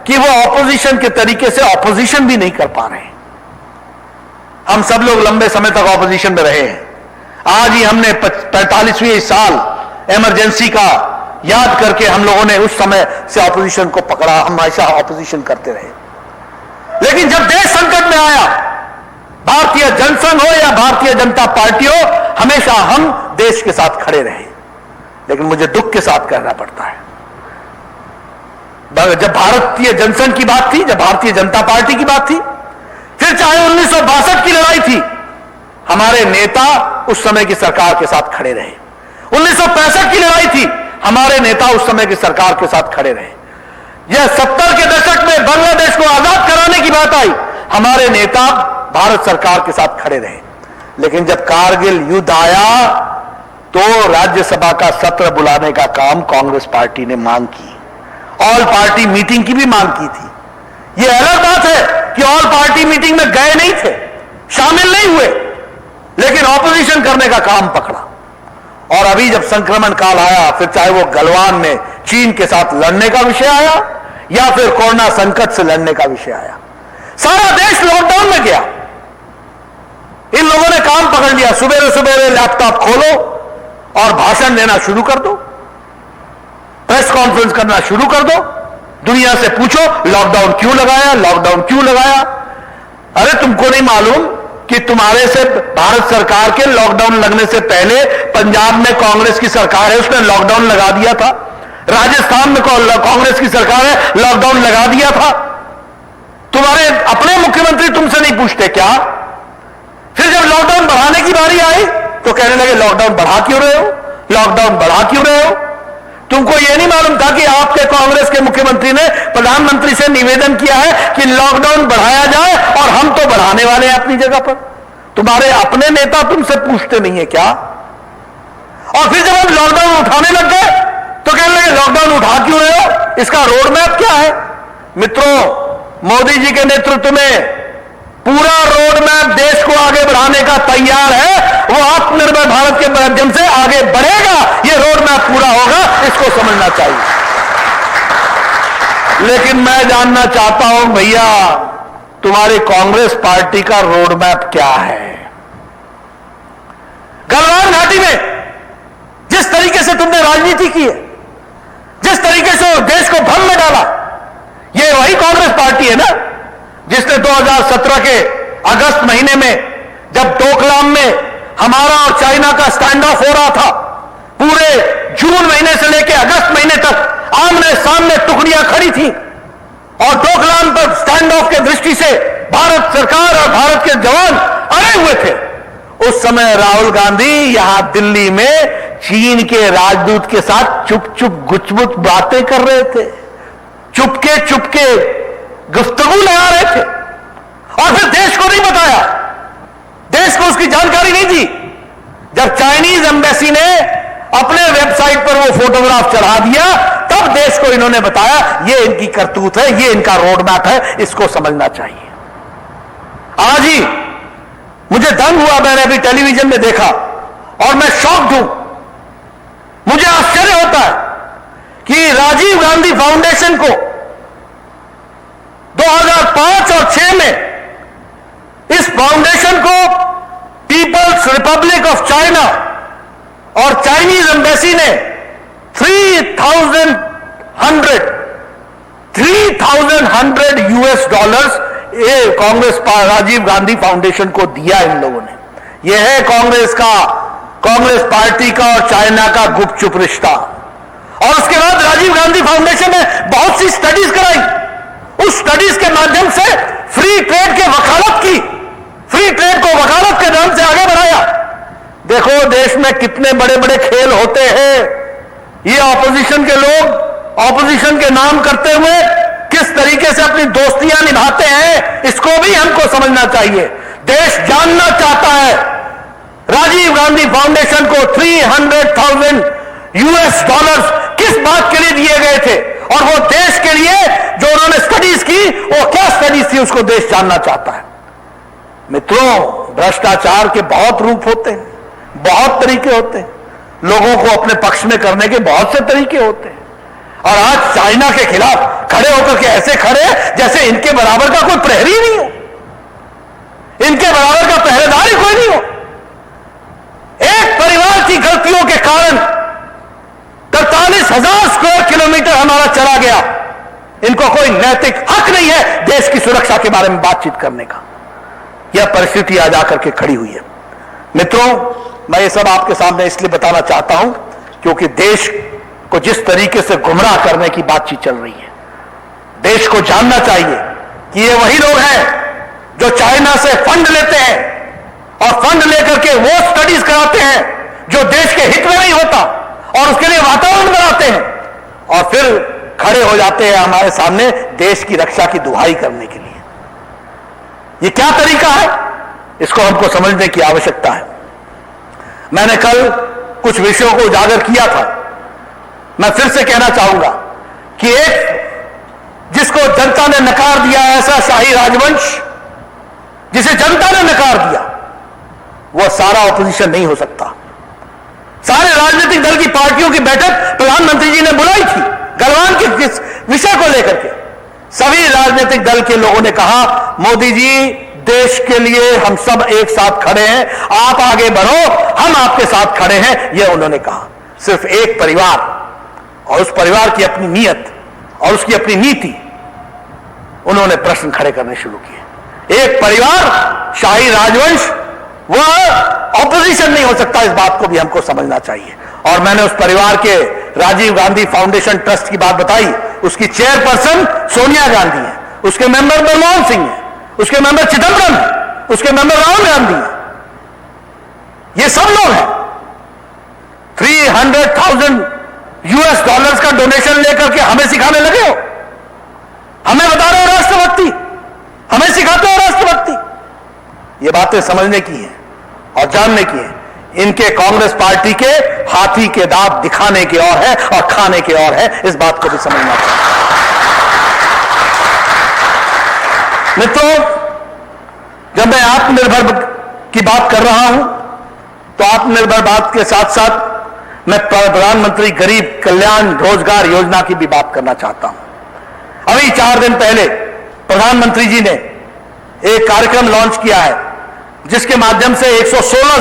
कि वो ऑपोजिशन के तरीके से ऑपोजिशन भी नहीं कर पा रहे हैं। हम सब लोग लंबे समय तक ऑपोजिशन में रहे हैं। आज ही हमने 45वीं साल इमरजेंसी का याद करके हम लोगों ने उस समय से ऑपोजिशन को पकड़ा, हम हमेशा ऑपोजिशन करते रहे। लेकिन जब देश संकट में आया, भारतीय जनसंघ हो या भारतीय जनता पार्टी हो, हमेशा हम देश के साथ खड़े रहे। लेकिन मुझे दुख के साथ कहना पड़ता है, जब भारतीय जनसंघ की बात थी, जब भारतीय जनता पार्टी की बात थी, फिर चाहे 1962 की लड़ाई थी, हमारे नेता उस समय की सरकार के साथ खड़े रहे। 1965 की लड़ाई थी, हमारे नेता उस समय की सरकार के साथ खड़े रहे। यह 70 के दशक में बांग्लादेश को आजाद कराने की बात आई, हमारे नेता भारत सरकार के साथ खड़े रहे। लेकिन जब कारगिल युद्ध आया तो राज्यसभा का सत्र बुलाने का काम कांग्रेस पार्टी ने मांग की, ऑल पार्टी मीटिंग की भी मांग की थी। यह अलग बात है कि ऑल पार्टी मीटिंग में गए नहीं थे, शामिल नहीं हुए, लेकिन ऑपोजिशन करने का काम पकड़ा। और अभी जब संक्रमण काल आया, फिर चाहे वो गलवान में चीन के साथ लड़ने का विषय आया या फिर कोरोना संकट से लड़ने का विषय आया, सारा देश लॉकडाउन में गया। इन लोगों ने काम पकड़ लिया, सुबेरे सुबेरे लैपटॉप खोलो और भाषण देना शुरू कर दो, प्रेस कॉन्फ्रेंस करना शुरू कर दो, दुनिया से पूछो लॉकडाउन क्यों लगाया, लॉकडाउन क्यों लगाया। अरे तुमको नहीं मालूम कि तुम्हारे से भारत सरकार के लॉकडाउन लगने से पहले पंजाब में कांग्रेस की सरकार है, उसने लॉकडाउन लगा दिया था। राजस्थान में कांग्रेस की सरकार है, लॉकडाउन लगा दिया था। तुम्हारे अपने मुख्यमंत्री तुमसे नहीं पूछते क्या? फिर जब लॉकडाउन बढ़ाने की बारी आई तो कहने लगे लॉकडाउन बढ़ा क्यों रहे हो, लॉकडाउन बढ़ा क्यों रहे हो? तुमको यह नहीं मालूम था कि आपके कांग्रेस के मुख्यमंत्री ने प्रधानमंत्री से निवेदन किया है कि लॉकडाउन बढ़ाया जाए और हम तो बढ़ाने वाले हैं अपनी जगह पर। तुम्हारे अपने नेता तुमसे पूछते नहीं है क्या? और फिर जब हम लॉकडाउन उठाने लग गए तो कहने लगे लॉकडाउन उठा क्यों रहे हो, इसका रोड मैप क्या है? मित्रों, मोदी जी के नेतृत्व में पूरा रोड मैप देश को आगे बढ़ाने का तैयार है। वो आत्मनिर्भर भारत के माध्यम से आगे बढ़ेगा, ये रोड मैप पूरा होगा, इसको समझना चाहिए। लेकिन मैं जानना चाहता हूं भैया, तुम्हारी कांग्रेस पार्टी का रोड मैप क्या है? गलवान घाटी में जिस तरीके से तुमने राजनीति की है, जिस तरीके से देश को भ्रम में डाला, ये वही कांग्रेस पार्टी है ना जिसने 2017 के अगस्त महीने में जब डोकलाम में हमारा और चाइना का स्टैंड ऑफ हो रहा था, पूरे जून महीने से लेकर अगस्त महीने तक आमने सामने टुकड़ियां खड़ी थी और डोकलाम पर स्टैंड ऑफ के दृष्टि से भारत सरकार और भारत के जवान अड़े हुए थे। उस समय राहुल गांधी यहां दिल्ली में चीन के राजदूत के साथ चुप चुप गुचमुच बातें कर रहे थे, चुपके चुपके गुफ्तगू लगा रहे थे और फिर देश को नहीं बताया, देश को उसकी जानकारी नहीं दी। जब चाइनीज एम्बेसी ने अपने वेबसाइट पर वो फोटोग्राफ चढ़ा दिया तब देश को इन्होंने बताया ये इनकी करतूत है, ये इनका रोड मैप है, इसको समझना चाहिए। आज ही मुझे दंग हुआ, मैंने अभी टेलीविजन में देखा और मैं शॉक्ड हूं। मुझे आश्चर्य होता है कि राजीव गांधी फाउंडेशन को 2005 और 6 में इस फाउंडेशन को पीपल्स रिपब्लिक ऑफ चाइना और चाइनीज एम्बेसी ने 3,100 US डॉलर्स ये कांग्रेस राजीव गांधी फाउंडेशन को दिया इन लोगों ने। यह है कांग्रेस पार्टी का और चाइना का गुपचुप रिश्ता। और उसके बाद राजीव गांधी फाउंडेशन ने बहुत सी स्टडीज कराई, उस स्टडीज के माध्यम से फ्री ट्रेड के वकालत की, फ्री ट्रेड को वकालत के नाम से आगे बढ़ाया। देखो देश में कितने बड़े बड़े खेल होते हैं। ये ऑपोजिशन के लोग ऑपोजिशन के नाम करते हुए किस तरीके से अपनी दोस्तियां निभाते हैं, इसको भी हमको समझना चाहिए। देश जानना चाहता है राजीव गांधी फाउंडेशन को 300,000 US डॉलर्स किस बात के लिए दिए गए थे और वो देश के लिए जो उन्होंने स्टडीज की वो क्या स्टडीज थी, उसको देश जानना चाहता है। मित्रों, भ्रष्टाचार के बहुत रूप होते हैं, बहुत तरीके होते हैं, लोगों को अपने पक्ष में करने के बहुत से तरीके होते हैं। और आज चाइना के खिलाफ खड़े होकर के ऐसे खड़े जैसे इनके बराबर का कोई प्रहरी नहीं हो, इनके बराबर का पहरेदार ही कोई नहीं हो। एक परिवार की गलतियों के कारण 43,000 स्क्वायर किलोमीटर हमारा चला गया। इनको कोई नैतिक हक नहीं है देश की सुरक्षा के बारे में बातचीत करने का। यह परिस्थिति आज आकर के खड़ी हुई है। मित्रों, मैं ये सब आपके सामने इसलिए बताना चाहता हूं क्योंकि देश को जिस तरीके से गुमराह करने की बातचीत चल रही है, देश को जानना चाहिए कि ये वही लोग हैं जो चाइना से फंड लेते हैं और फंड लेकर के वो स्टडीज कराते हैं जो देश के हित में नहीं होता और उसके लिए वातावरण बनाते हैं और फिर खड़े हो जाते हैं हमारे सामने देश की रक्षा की दुहाई करने के लिए। ये क्या तरीका है, इसको हमको समझने की आवश्यकता है। मैंने कल कुछ विषयों को उजागर किया था, मैं फिर से कहना चाहूंगा कि एक जिसको जनता ने नकार दिया, ऐसा शाही राजवंश जिसे जनता ने नकार दिया, वह सारा ऑपोजिशन नहीं हो सकता। सारे राजनीतिक दल की पार्टियों की बैठक प्रधानमंत्री जी ने बुलाई थी गलवान के किस विषय को लेकर के। सभी राजनीतिक दल के लोगों ने कहा मोदी जी देश के लिए हम सब एक साथ खड़े हैं, आप आगे बढ़ो, हम आपके साथ खड़े हैं, यह उन्होंने कहा। सिर्फ एक परिवार और उस परिवार की अपनी नीयत और उसकी अपनी नीति, उन्होंने प्रश्न खड़े करने शुरू किए। एक परिवार, शाही राजवंश, वह ऑपोजिशन नहीं हो सकता। इस बात को भी हमको समझना चाहिए। और मैंने उस परिवार के राजीव गांधी फाउंडेशन ट्रस्ट की बात बताई। उसकी चेयरपर्सन सोनिया गांधी है, उसके मेंबर मनमोहन सिंह है, उसके मेंबर चिदम्बरम है, उसके मेंबर राहुल गांधी है। ये सब लोग हैं। $300,000 का डोनेशन लेकर के हमें सिखाने लगे हो, हमें बता रहे हो राष्ट्रभक्ति, हमें सिखाते हो राष्ट्रभक्ति। ये बातें समझने की हैं और जानने की हैं। इनके कांग्रेस पार्टी के हाथी के दांत दिखाने की ओर है और खाने की ओर है। इस बात को भी समझना चाहिए। मित्रों, जब मैं आत्मनिर्भर की बात कर रहा हूं तो आत्मनिर्भर बात के साथ साथ मैं प्रधानमंत्री गरीब कल्याण रोजगार योजना की भी बात करना चाहता हूं। अभी 4 दिन पहले प्रधानमंत्री जी ने एक कार्यक्रम लॉन्च किया है जिसके माध्यम से 116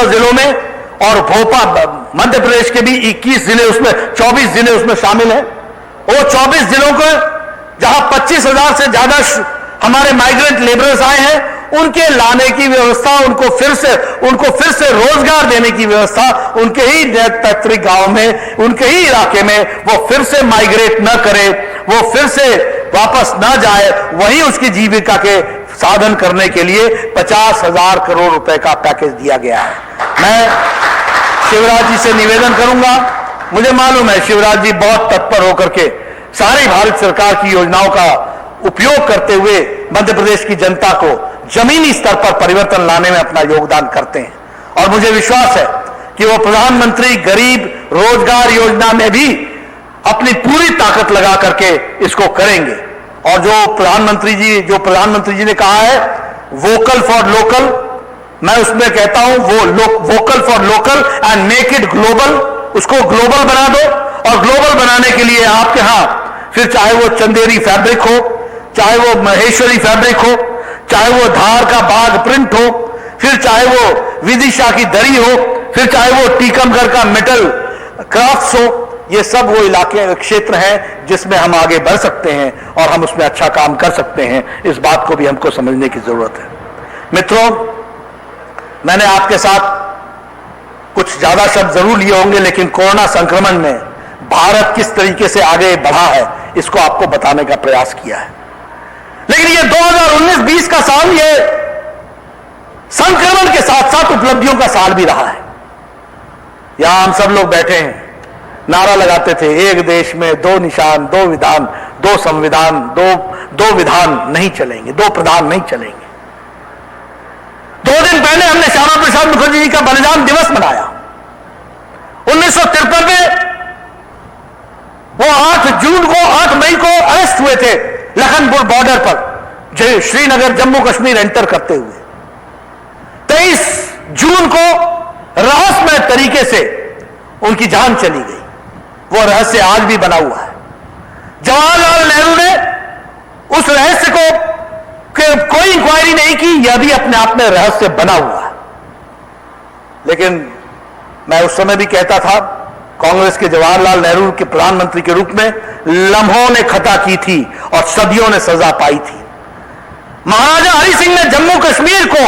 जिलों में और भोपाल मध्य प्रदेश के भी 21 जिले, उसमें 24 जिले उसमें शामिल हैं। वो 24 जिलों को जहां 25,000 से ज्यादा हमारे माइग्रेंट लेबरर्स आए हैं, उनके लाने की व्यवस्था, उनको फिर से रोजगार देने की व्यवस्था, उनके ही पैतृक गांव में, उनके ही इलाके में वो फिर से माइग्रेट न करे, वो फिर से वापस न जाए, वही उसकी जीविका के साधन करने के लिए 50,000 करोड़ रुपए का पैकेज दिया गया है। मैं शिवराज जी से निवेदन करूंगा, मुझे मालूम है शिवराज जी बहुत तत्पर होकर के सारी भारत सरकार की योजनाओं का उपयोग करते हुए मध्य प्रदेश की जनता को जमीनी स्तर पर परिवर्तन लाने में अपना योगदान करते हैं। और मुझे विश्वास है कि वो प्रधानमंत्री गरीब रोजगार योजना में भी अपनी पूरी ताकत लगा करके इसको करेंगे। और जो प्रधानमंत्री जी ने कहा है वोकल फॉर लोकल, मैं उसमें कहता हूं vocal for local and make it global, उसको ग्लोबल बना दो। और ग्लोबल बनाने के लिए आपके यहां फिर चाहे वो चंदेरी फैब्रिक हो, चाहे वो महेश्वरी फैब्रिक हो, चाहे वो धार का बाग प्रिंट हो, फिर चाहे वो विदिशा की दरी हो, फिर चाहे वो टीकमगढ़ का मेटल क्राफ्ट्स हो, ये सब वो इलाके क्षेत्र हैं जिसमें हम आगे बढ़ सकते हैं और हम उसमें अच्छा काम कर सकते हैं। इस बात को भी हमको समझने की जरूरत है। मित्रों, मैंने आपके साथ कुछ ज्यादा शब्द जरूर लिए होंगे, लेकिन कोरोना संक्रमण में भारत किस तरीके से आगे बढ़ा है इसको आपको बताने का प्रयास किया है। लेकिन ये 2019-20 का साल ये संक्रमण के साथ साथ उपलब्धियों का साल भी रहा है। यहां हम सब लोग बैठे हैं, नारा लगाते थे एक देश में 2 निशान, 2 विधान, 2 संविधान, 2 विधान नहीं चलेंगे, 2 प्रधान नहीं चलेंगे। 2 दिन पहले हमने श्यामा प्रसाद मुखर्जी जी का बलिदान दिवस मनाया। 1953 में वो 8 मई को अरेस्ट हुए थे लखनपुर बॉर्डर पर श्रीनगर जम्मू कश्मीर एंटर करते हुए। 23 जून को रहस्यमय तरीके से उनकी जान चली गई। वो रहस्य आज भी बना हुआ है। जवाहरलाल नेहरू ने उस रहस्य को कोई इंक्वायरी नहीं की, यह भी अपने आप में रहस्य बना हुआ है। लेकिन मैं उस समय भी कहता था, कांग्रेस के जवाहरलाल नेहरू के प्रधानमंत्री के रूप में लम्हों ने खता की थी और सदियों ने सजा पाई थी। महाराजा हरि सिंह ने जम्मू कश्मीर को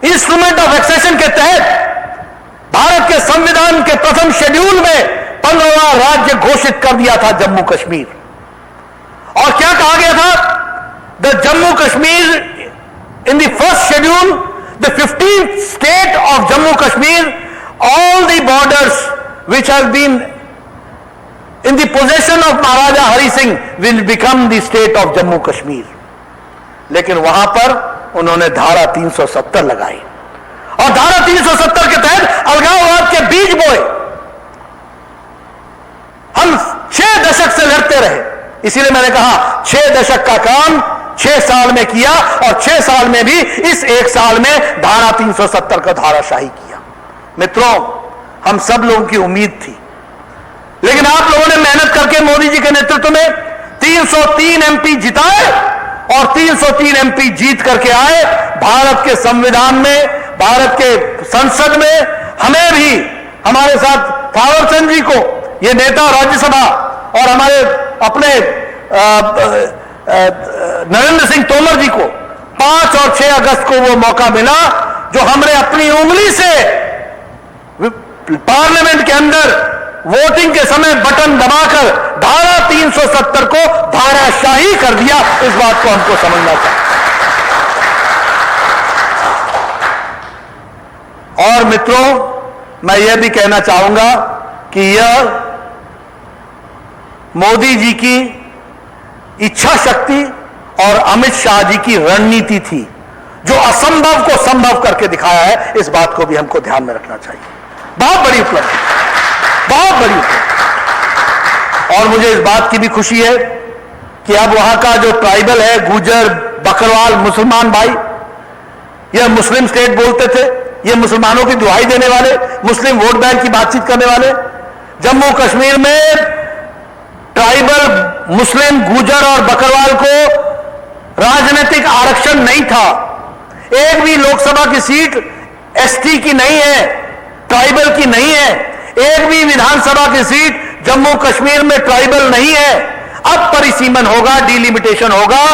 इंस्ट्रूमेंट ऑफ एक्सेशन के तहत भारत के संविधान के प्रथम शेड्यूल में 15वां राज्य घोषित कर दिया था जम्मू कश्मीर। और क्या कहा गया था? The Jammu Kashmir in the first schedule, the 15th state of Jammu Kashmir, all the borders which have been in the possession of Maharaja Hari Singh will become the state of Jammu Kashmir. लेकिन वहां पर उन्होंने धारा 370 लगाई और धारा 370 के तहत अलगाववाद के बीज बोए। हम 6 दशक से लड़ते रहे, इसीलिए मैंने कहा 6 दशक का काम 6 साल में किया और 6 साल में भी इस 1 साल में धारा 370 का धाराशाही किया। मित्रों, हम सब लोगों की उम्मीद थी, लेकिन आप लोगों ने मेहनत करके मोदी जी के नेतृत्व में 303 एमपी जिताए और 303 एमपी जीत करके आए। भारत के संविधान में, भारत के संसद में हमें भी, हमारे साथ थावर चंद जी को, ये नेता राज्यसभा और हमारे अपने नरेंद्र सिंह तोमर जी को 5 और 6 अगस्त को वो मौका मिला जो हमने अपनी उंगली से पार्लियामेंट के अंदर वोटिंग के समय बटन दबाकर धारा 370 को धाराशाही कर दिया। इस बात को हमको समझना चाहिए। और मित्रों, मैं यह भी कहना चाहूंगा कि यह मोदी जी की इच्छा शक्ति और अमित शाह जी की रणनीति थी जो असंभव को संभव करके दिखाया है। इस बात को भी हमको ध्यान में रखना चाहिए। बहुत बड़ी उपलब्धि, बहुत बड़ी उपलब्धि। और मुझे इस बात की भी खुशी है कि अब वहां का जो ट्राइबल है, गुजर, बकरवाल, मुसलमान भाई, यह मुस्लिम स्टेट बोलते थे, ये मुसलमानों की दुहाई देने वाले, मुस्लिम वोट बैंक की बातचीत करने वाले, जम्मू कश्मीर में ट्राइबल, मुस्लिम, गुजर और बकरवाल को राजनीतिक आरक्षण नहीं था। एक भी लोकसभा की सीट एसटी की नहीं है, ट्राइबल की नहीं है। एक भी विधानसभा की सीट जम्मू कश्मीर में ट्राइबल नहीं है। अब परिसीमन होगा, डिलिमिटेशन होगा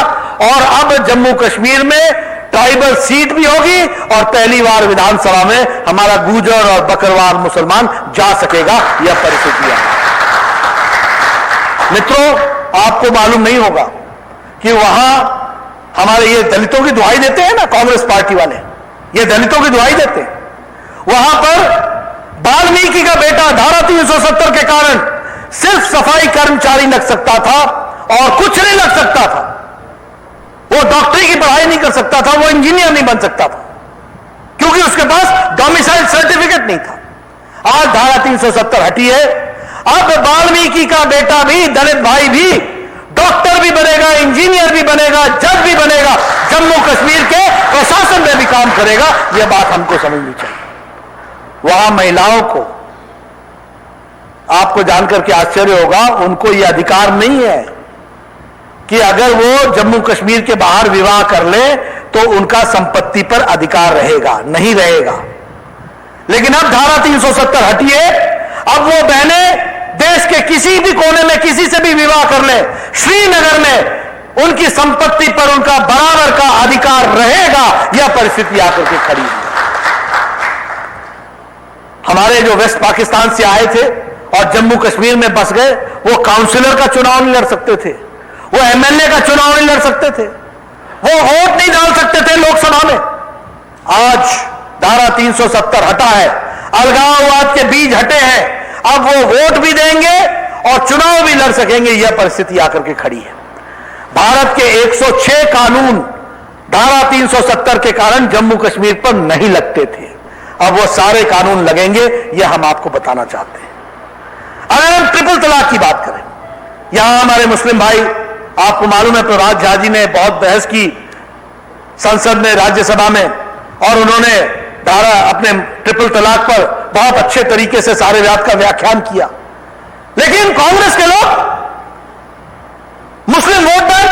और अब जम्मू कश्मीर में ट्राइबल सीट भी होगी और पहली बार विधानसभा में हमारा गुजर और बकरवाल मुसलमान जा सकेगा। यह परिस्थिति है। मित्रों, आपको मालूम नहीं होगा कि वहां हमारे ये दलितों की दुहाई देते हैं ना, कांग्रेस पार्टी वाले ये दलितों की दुहाई देते हैं। वहां पर वाल्मीकि का बेटा धारा 370 के कारण सिर्फ सफाई कर्मचारी लग सकता था और कुछ नहीं लग सकता था। वो डॉक्टरी की पढ़ाई नहीं कर सकता था, वो इंजीनियर नहीं बन सकता था क्योंकि उसके पास डोमिसाइल सर्टिफिकेट नहीं था। आज धारा 370 हटी है। अब वाल्मीकि का बेटा भी, दलित भाई भी डॉक्टर भी बनेगा, इंजीनियर भी बनेगा, जज भी बनेगा, जम्मू कश्मीर के प्रशासन में भी काम करेगा। यह बात हमको समझनी चाहिए। वहां महिलाओं को, आपको जानकर के आश्चर्य होगा, उनको यह अधिकार नहीं है कि अगर वो जम्मू कश्मीर के बाहर विवाह कर ले तो उनका संपत्ति पर अधिकार रहेगा, नहीं रहेगा। लेकिन अब धारा 370 हटी है। अब वो बहनें देश के किसी भी कोने में किसी से भी विवाह कर ले, श्रीनगर में उनकी संपत्ति पर उनका बराबर का अधिकार रहेगा। यह परिस्थिति आकर के खड़ी है। हमारे जो वेस्ट पाकिस्तान से आए थे और जम्मू कश्मीर में बस गए, वो काउंसिलर का चुनाव नहीं लड़ सकते थे, वो एमएलए का चुनाव नहीं लड़ सकते थे, वो वोट नहीं डाल सकते थे लोकसभा में। आज धारा 370 हटा है, अलगाववाद के बीज हटे हैं। अब वो वोट भी देंगे और चुनाव भी लड़ सकेंगे। यह परिस्थिति आकर के खड़ी है। भारत के 106 कानून धारा 370 के कारण जम्मू कश्मीर पर नहीं लगते थे। अब वो सारे कानून लगेंगे, यह हम आपको बताना चाहते हैं। अगर हम ट्रिपल तलाक की बात करें, यहां हमारे मुस्लिम भाई, आपको मालूम है प्रभात झा जी ने बहुत बहस की संसद में, राज्यसभा में, और उन्होंने धारा अपने ट्रिपल तलाक पर बहुत अच्छे तरीके से सारे रात का व्याख्यान किया। लेकिन कांग्रेस के लोग मुस्लिम वोट बैंक,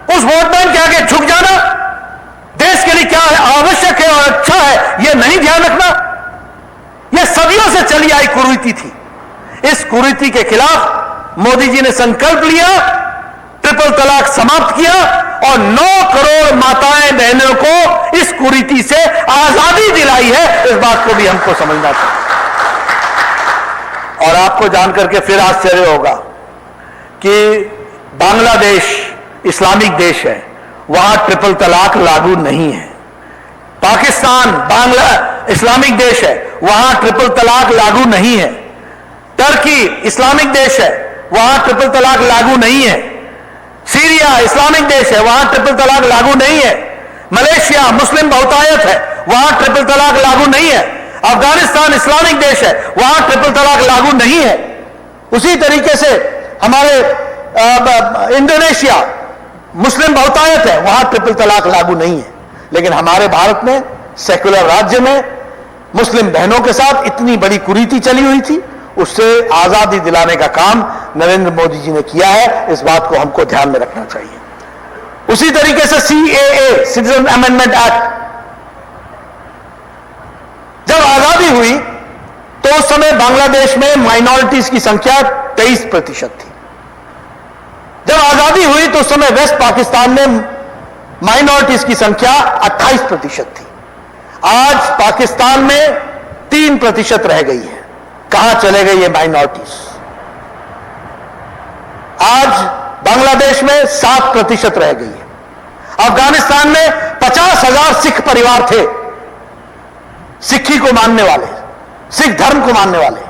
उस वोट बैंक के आगे झुक जाना, देश के लिए क्या है, आवश्यक है और अच्छा है, यह नहीं ध्यान रखना, यह सदियों से चली आई कुरीति थी। इस कुरीति के खिलाफ मोदी जी ने संकल्प लिया, ट्रिपल तलाक समाप्त किया और 9 करोड़ माताएं बहनों को इस कुरीति से आजादी दिलाई है। इस बात को भी हमको समझना चाहिए। और आपको जानकर के फिर आश्चर्य होगा कि बांग्लादेश इस्लामिक देश है, वहां ट्रिपल तलाक लागू नहीं है। पाकिस्तान, बांग्ला इस्लामिक देश है, वहां ट्रिपल तलाक लागू नहीं है। टर्की इस्लामिक देश है, वहां ट्रिपल तलाक लागू नहीं है। सीरिया इस्लामिक देश है, वहां ट्रिपल तलाक लागू नहीं है। मलेशिया मुस्लिम बहुतायत है, वहां ट्रिपल तलाक लागू नहीं है। अफगानिस्तान इस्लामिक देश है, वहां ट्रिपल तलाक लागू नहीं है। उसी तरीके से हमारे इंडोनेशिया मुस्लिम बहुतायत है, वहां ट्रिपल तलाक लागू नहीं है। लेकिन हमारे भारत में, सेक्युलर राज्य में, मुस्लिम बहनों के साथ इतनी बड़ी कुरीति चली हुई थी, उससे आजादी दिलाने का काम नरेंद्र मोदी जी ने किया है। इस बात को हमको ध्यान में रखना चाहिए। उसी तरीके से CAA, सिटीजन अमेंडमेंट एक्ट, जब आजादी हुई तो उस समय बांग्लादेश में माइनॉरिटीज की संख्या 23% थी, जब आजादी हुई तो उस समय वेस्ट पाकिस्तान में माइनॉरिटीज की संख्या 28% थी। आज पाकिस्तान में 3% रह गई है। कहां चले गए ये माइनॉरिटीज? आज बांग्लादेश में 7% रह गई है। अफगानिस्तान में 50,000 सिख परिवार थे, सिक्खी को मानने वाले, सिख धर्म को मानने वाले।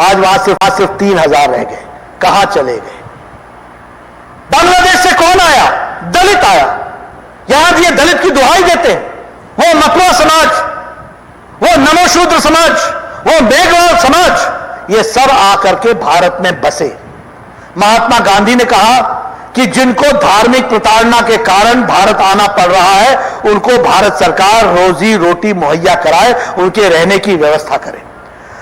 आज वहां सिर्फ 3,000 रह गए। कहां चले गए? बांग्लादेश से कौन आया? दलित आया। यहां भी ये दलित की दुहाई देते हैं। वो मकवा समाज, वो नमोशूद्र समाज, वो मेघवाल समाज, ये सब आकर के भारत में बसे। महात्मा गांधी ने कहा कि जिनको धार्मिक प्रताड़ना के कारण भारत आना पड़ रहा है, उनको भारत सरकार रोजी रोटी मुहैया कराए, उनके रहने की व्यवस्था करे।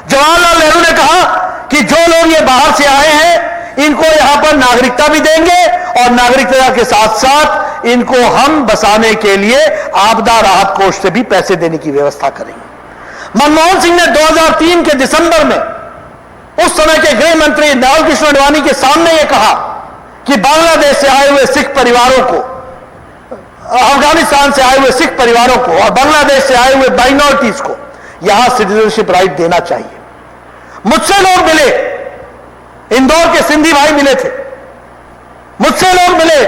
जवाहरलाल नेहरू ने कहा कि जो लोग ये बाहर से आए हैं, इनको यहां पर नागरिकता भी देंगे और नागरिकता के साथ साथ इनको हम बसाने के लिए आपदा राहत कोष से भी पैसे देने की व्यवस्था करेंगे। मनमोहन सिंह ने 2003 के दिसंबर में उस समय के गृह मंत्री लाल कृष्ण आडवाणी के सामने यह कहा कि बांग्लादेश से आए हुए सिख परिवारों को, अफगानिस्तान से आए हुए सिख परिवारों को और बांग्लादेश से आए हुए माइनॉरिटीज को यहां सिटीजनशिप राइट देना चाहिए। मुझसे लोग मिले, इंदौर के सिंधी भाई मिले थे, मुझसे लोग मिले,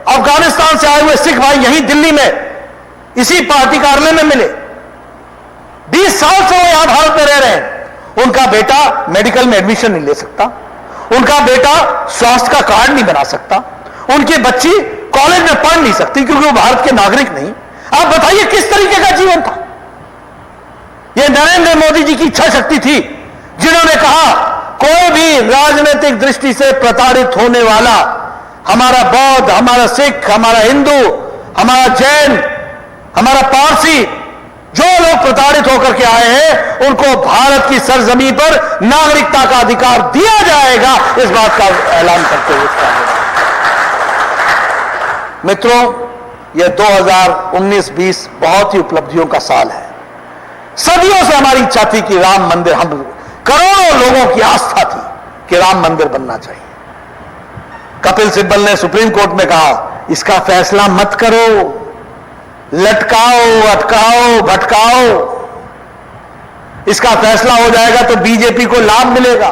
अफगानिस्तान से आए हुए सिख भाई यहीं दिल्ली में इसी पार्टी कार्यालय में मिले। 20 साल से वो यहां भारत में रह रहे हैं। उनका बेटा मेडिकल में एडमिशन नहीं ले सकता, उनका बेटा स्वास्थ्य का कार्ड नहीं बना सकता, उनकी बच्ची कॉलेज में पढ़ नहीं सकती क्योंकि वो भारत के नागरिक नहीं। आप बताइए किस तरीके का जीवन था? ये नरेंद्र मोदी जी की इच्छा शक्ति थी, जिन्होंने कहा कोई भी राजनीतिक दृष्टि से प्रताड़ित होने वाला, हमारा बौद्ध, हमारा सिख, हमारा हिंदू, हमारा जैन, हमारा पारसी, जो लोग प्रताड़ित होकर के आए हैं, उनको भारत की सरजमी पर नागरिकता का अधिकार दिया जाएगा, इस बात का ऐलान करते हुए मित्रों, यह 2019-20 बहुत ही उपलब्धियों का साल है। सदियों से हमारी इच्छा थी कि राम मंदिर, हम करोड़ों लोगों की आस्था थी कि राम मंदिर बनना चाहिए। कपिल सिब्बल ने सुप्रीम कोर्ट में कहा, इसका फैसला मत करो, लटकाओ, अटकाओ, भटकाओ, इसका फैसला हो जाएगा तो बीजेपी को लाभ मिलेगा।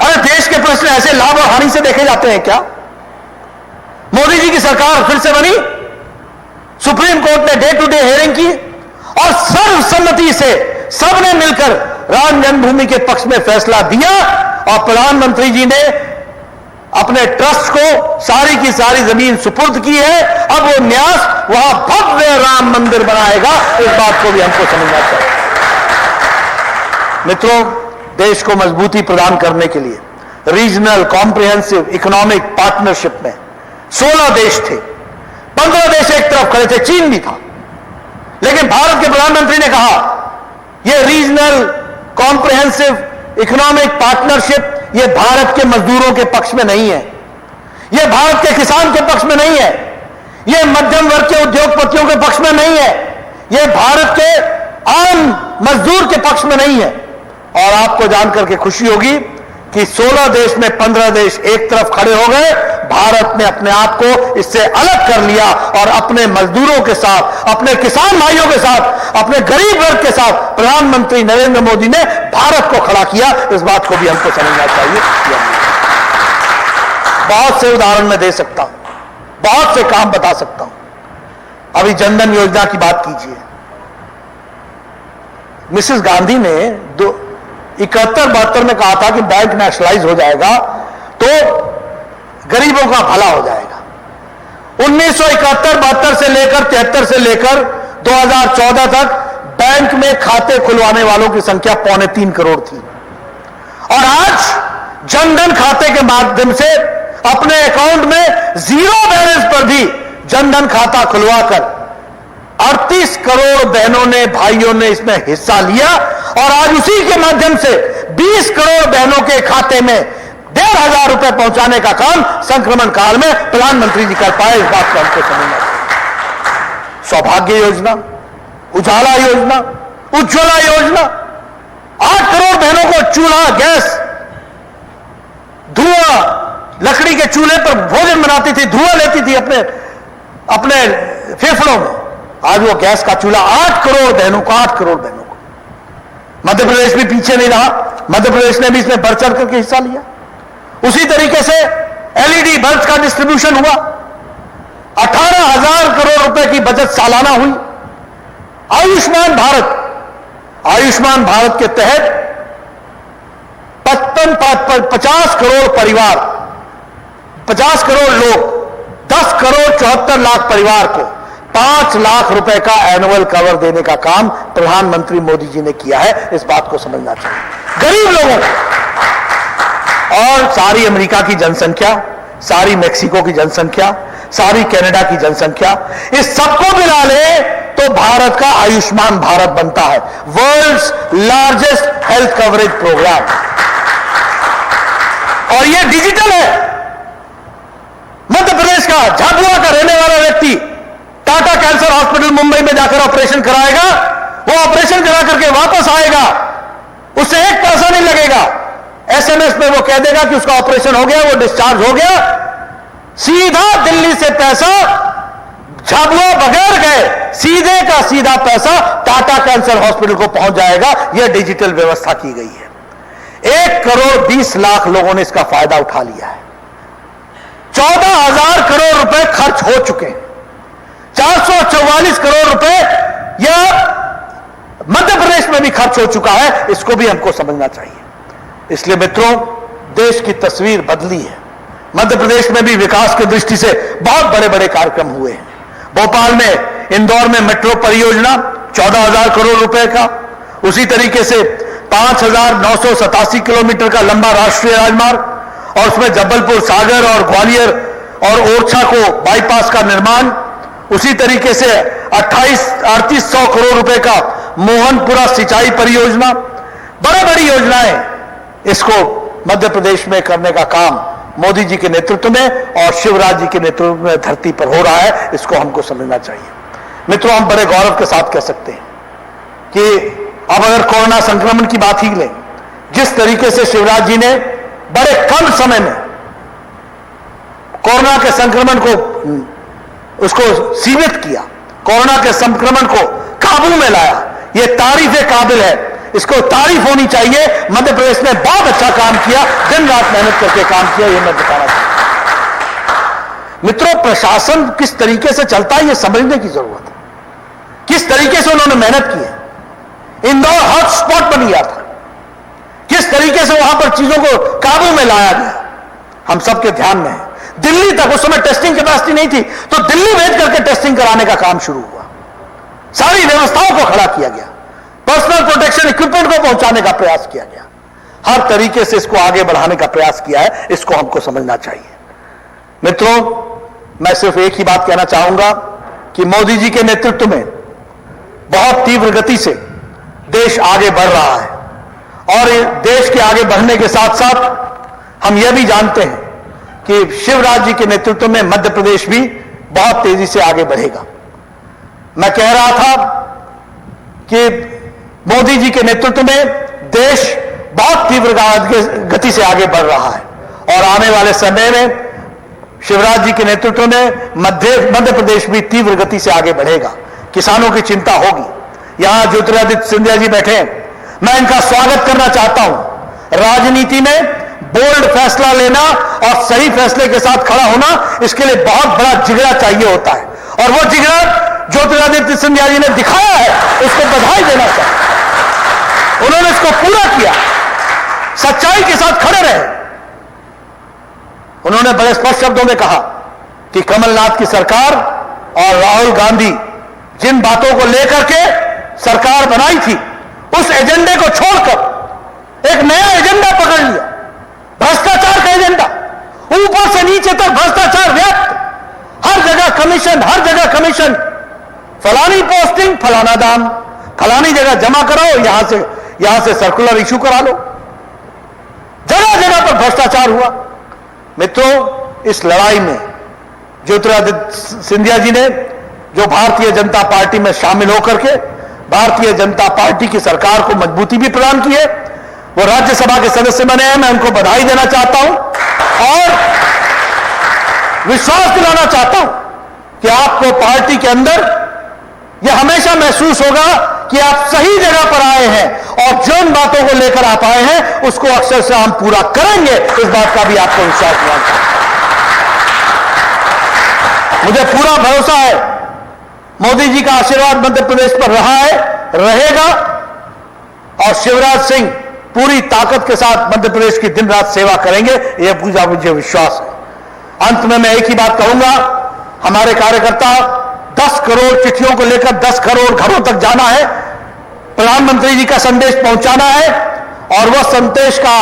अरे देश के प्रश्न ऐसे लाभ और हानि से देखे जाते हैं क्या? मोदी जी की सरकार फिर से बनी, सुप्रीम कोर्ट ने डे टू डे हियरिंग की और सर्वसम्मति से सबने मिलकर राम जन्मभूमि के पक्ष में फैसला दिया और प्रधानमंत्री जी ने अपने ट्रस्ट को सारी की सारी जमीन सुपुर्द की है। अब वो न्यास वहां भव्य राम मंदिर बनाएगा, इस बात को भी हमको समझना चाहिए। मित्रों, देश को मजबूती प्रदान करने के लिए रीजनल कॉम्प्रिहेंसिव इकोनॉमिक पार्टनरशिप में 16 देश थे। 15 देश एक तरफ खड़े थे, चीन भी था, लेकिन भारत के प्रधानमंत्री ने कहा यह रीजनल कॉम्प्रिहेंसिव इकोनॉमिक पार्टनरशिप ये भारत के मजदूरों के पक्ष में नहीं है, यह भारत के किसान के पक्ष में नहीं है, यह मध्यम वर्ग के उद्योगपतियों के पक्ष में नहीं है, यह भारत के आम मजदूर के पक्ष में नहीं है। और आपको जानकर के खुशी होगी कि 16 देश में 15 देश एक तरफ खड़े हो गए। भारत ने अपने आप को इससे अलग कर लिया और अपने मजदूरों के साथ, अपने किसान भाइयों के साथ, अपने गरीब वर्ग के साथ प्रधानमंत्री नरेंद्र मोदी ने भारत को खड़ा किया। इस बात को भी हमको समझना चाहिए। बहुत से उदाहरण मैं दे सकता हूं, बहुत से काम बता सकता हूं। अभी जनधन योजना की बात कीजिए। मिसेस गांधी ने 71-72 में कहा था कि बैंक नेशनलाइज हो जाएगा तो गरीबों का भला हो जाएगा। 1971-72 से लेकर 73 से लेकर 2014 तक बैंक में खाते खुलवाने वालों की संख्या 2.25 करोड़ थी और आज जनधन खाते के माध्यम से अपने अकाउंट में जीरो बैलेंस पर भी जनधन खाता खुलवाकर 38 करोड़ बहनों ने, भाइयों ने इसमें हिस्सा लिया और आज उसी के माध्यम से 20 करोड़ बहनों के खाते में 1,500 रुपए पहुंचाने का काम संक्रमण काल में प्रधानमंत्री जी कर पाए। इस बात को हमको समझना चाहिए। सौभाग्य योजना, उजाला योजना, उज्ज्वला योजना, 8 करोड़ बहनों को चूल्हा, गैस, धुआं, लकड़ी के चूल्हे पर भोजन बनाती थी, धुआं लेती थी अपने अपने फेफड़ों में, आज वो गैस का चूल्हा 8 करोड़ बहनों को, 8 करोड़ बहनों को। मध्य प्रदेश भी पीछे नहीं रहा, मध्य प्रदेश ने भी इसमें बढ़ चढ़ करके हिस्सा लिया। उसी तरीके से एलईडी बल्ब का डिस्ट्रीब्यूशन हुआ, 18,000 करोड़ रुपए की बचत सालाना हुई। आयुष्मान भारत के तहत 50 करोड़ परिवार, 50 करोड़ लोग, 10 करोड़ 74 लाख परिवार को 5 लाख रुपए का एनुअल कवर देने का काम प्रधानमंत्री मोदी जी ने किया है। इस बात को समझना चाहिए। गरीब लोगों को, और सारी अमेरिका की जनसंख्या, सारी मेक्सिको की जनसंख्या, सारी कनाडा की जनसंख्या, इस सबको मिला ले तो भारत का आयुष्मान भारत बनता है, world's largest health coverage programme. और यह डिजिटल है। मध्य प्रदेश का झाबुआ का रहने वाला व्यक्ति टाटा कैंसर हॉस्पिटल मुंबई में जाकर ऑपरेशन कराएगा, वो ऑपरेशन करा करके वापस आएगा, उससे 1 पैसा नहीं लगेगा। एसएमएस में वो कह देगा कि उसका ऑपरेशन हो गया, वो डिस्चार्ज हो गया, सीधा दिल्ली से पैसा झाबुआ बगैर गए, सीधे का सीधा पैसा टाटा कैंसर हॉस्पिटल को पहुंच जाएगा। यह डिजिटल व्यवस्था की गई है। 1 करोड़ 20 लाख लोगों ने इसका फायदा उठा लिया है। 14,000 करोड़ रुपए खर्च हो चुके हैं। 444 करोड़ रुपए यह मध्य प्रदेश में भी खर्च हो चुका है। इसको भी हमको समझना चाहिए। इसलिए मित्रों, देश की तस्वीर बदली है। मध्य प्रदेश में भी विकास की दृष्टि से बहुत बड़े बड़े कार्यक्रम हुए हैं। भोपाल में, इंदौर में मेट्रो परियोजना 14,000 करोड़ रुपए का, उसी तरीके से 5,987 किलोमीटर का लंबा राष्ट्रीय राजमार्ग, और उसमें जबलपुर, सागर और ग्वालियर और ओरछा को बाईपास का निर्माण, उसी तरीके से 3800 करोड़ रुपए का मोहनपुरा सिंचाई परियोजना, बड़ी बड़ी योजनाएं इसको मध्य प्रदेश में करने का काम मोदी जी के नेतृत्व में और शिवराज जी के नेतृत्व में धरती पर हो रहा है। इसको हमको समझना चाहिए। मित्रों, हम बड़े गौरव के साथ कह सकते हैं कि अब अगर कोरोना संक्रमण की बात ही लें, जिस तरीके से शिवराज जी ने बड़े कम समय में कोरोना के संक्रमण को उसको सीमित किया, कोरोना के संक्रमण को काबू में लाया, यह तारीफ काबिल है। इसको तारीफ होनी चाहिए। मध्य प्रदेश ने बहुत अच्छा काम किया, दिन रात मेहनत करके काम किया, यह मैं बताना चाहता हूं। मित्रों, प्रशासन किस तरीके से चलता है यह समझने की जरूरत है। किस तरीके से उन्होंने मेहनत की है। इंदौर हॉटस्पॉट बन गया था, किस तरीके से वहां पर चीजों को काबू में लाया गया, हम सबके ध्यान में है। दिल्ली तक उस समय टेस्टिंग कैपेसिटी नहीं थी, तो दिल्ली भेज करके टेस्टिंग कराने का काम शुरू हुआ। सारी व्यवस्थाओं को खड़ा किया गया, पर्सनल प्रोटेक्शन इक्विपमेंट को पहुंचाने का प्रयास किया गया। हर तरीके से इसको आगे बढ़ाने का प्रयास किया है। इसको हमको समझना चाहिए। मित्रों, मैं सिर्फ एक ही बात कहना चाहूंगा कि मोदी जी के नेतृत्व में बहुत तीव्र गति से देश आगे बढ़ रहा है, और देश के आगे बढ़ने के साथ साथ हम यह भी जानते हैं कि शिवराज जी के नेतृत्व में मध्य प्रदेश भी बहुत तेजी से आगे बढ़ेगा। मैं कह रहा था कि मोदी जी के नेतृत्व में देश बहुत तीव्र गति से आगे बढ़ रहा है, और आने वाले समय में शिवराज जी के नेतृत्व में मध्य प्रदेश भी तीव्र गति से आगे बढ़ेगा। किसानों की चिंता होगी। यहां ज्योतिरादित्य सिंधिया जी बैठे हैं, मैं इनका स्वागत करना चाहता हूं। राजनीति में बोल्ड फैसला लेना और सही फैसले के साथ खड़ा होना, इसके लिए बहुत बड़ा जिगरा चाहिए होता है, और वो जिगरा ज्योतिरादित्य सिंधिया जी ने दिखाया है। उसको बधाई देना चाहिए। उन्होंने इसको पूरा किया, सच्चाई के साथ खड़े रहे। उन्होंने बड़े स्पष्ट शब्दों में कहा कि कमलनाथ की सरकार और राहुल गांधी जिन बातों को लेकर के सरकार बनाई थी, उस एजेंडे को छोड़कर एक नया एजेंडा पकड़ लिया, भ्रष्टाचार का एजेंडा। ऊपर से नीचे तक भ्रष्टाचार व्याप्त, हर जगह कमीशन, हर जगह कमीशन, फलानी पोस्टिंग फलाना दाम, फलानी जगह जमा कराओ, यहां से सर्कुलर इशू करा लो। जगह जगह पर भ्रष्टाचार हुआ। मित्रों, इस लड़ाई में ज्योतिरादित्य सिंधिया जी ने जो भारतीय जनता पार्टी में शामिल होकर के भारतीय जनता पार्टी की सरकार को मजबूती भी प्रदान की है, वो राज्यसभा के सदस्य बने हैं। मैं उनको बधाई देना चाहता हूं। और विश्वास दिलाना चाहता हूं कि आपको पार्टी के अंदर यह हमेशा महसूस होगा कि आप सही जगह पर आए हैं और जिन बातों को लेकर आप आए हैं उसको अक्सर से हम पूरा करेंगे, इस बात का भी आपको विश्वास दिलाना चाहता हूं। मुझे पूरा भरोसा है मोदी जी का आशीर्वाद मध्य प्रदेश पर रहा है, रहेगा, और शिवराज सिंह पूरी ताकत के साथ मध्य प्रदेश की दिन रात सेवा करेंगे, यह पूरा मुझे विश्वास है। अंत में मैं एक ही बात कहूंगा, हमारे कार्यकर्ता 10 करोड़ चिट्ठियों को लेकर 10 करोड़ घरों तक जाना है, प्रधानमंत्री जी का संदेश पहुंचाना है, और वह संदेश का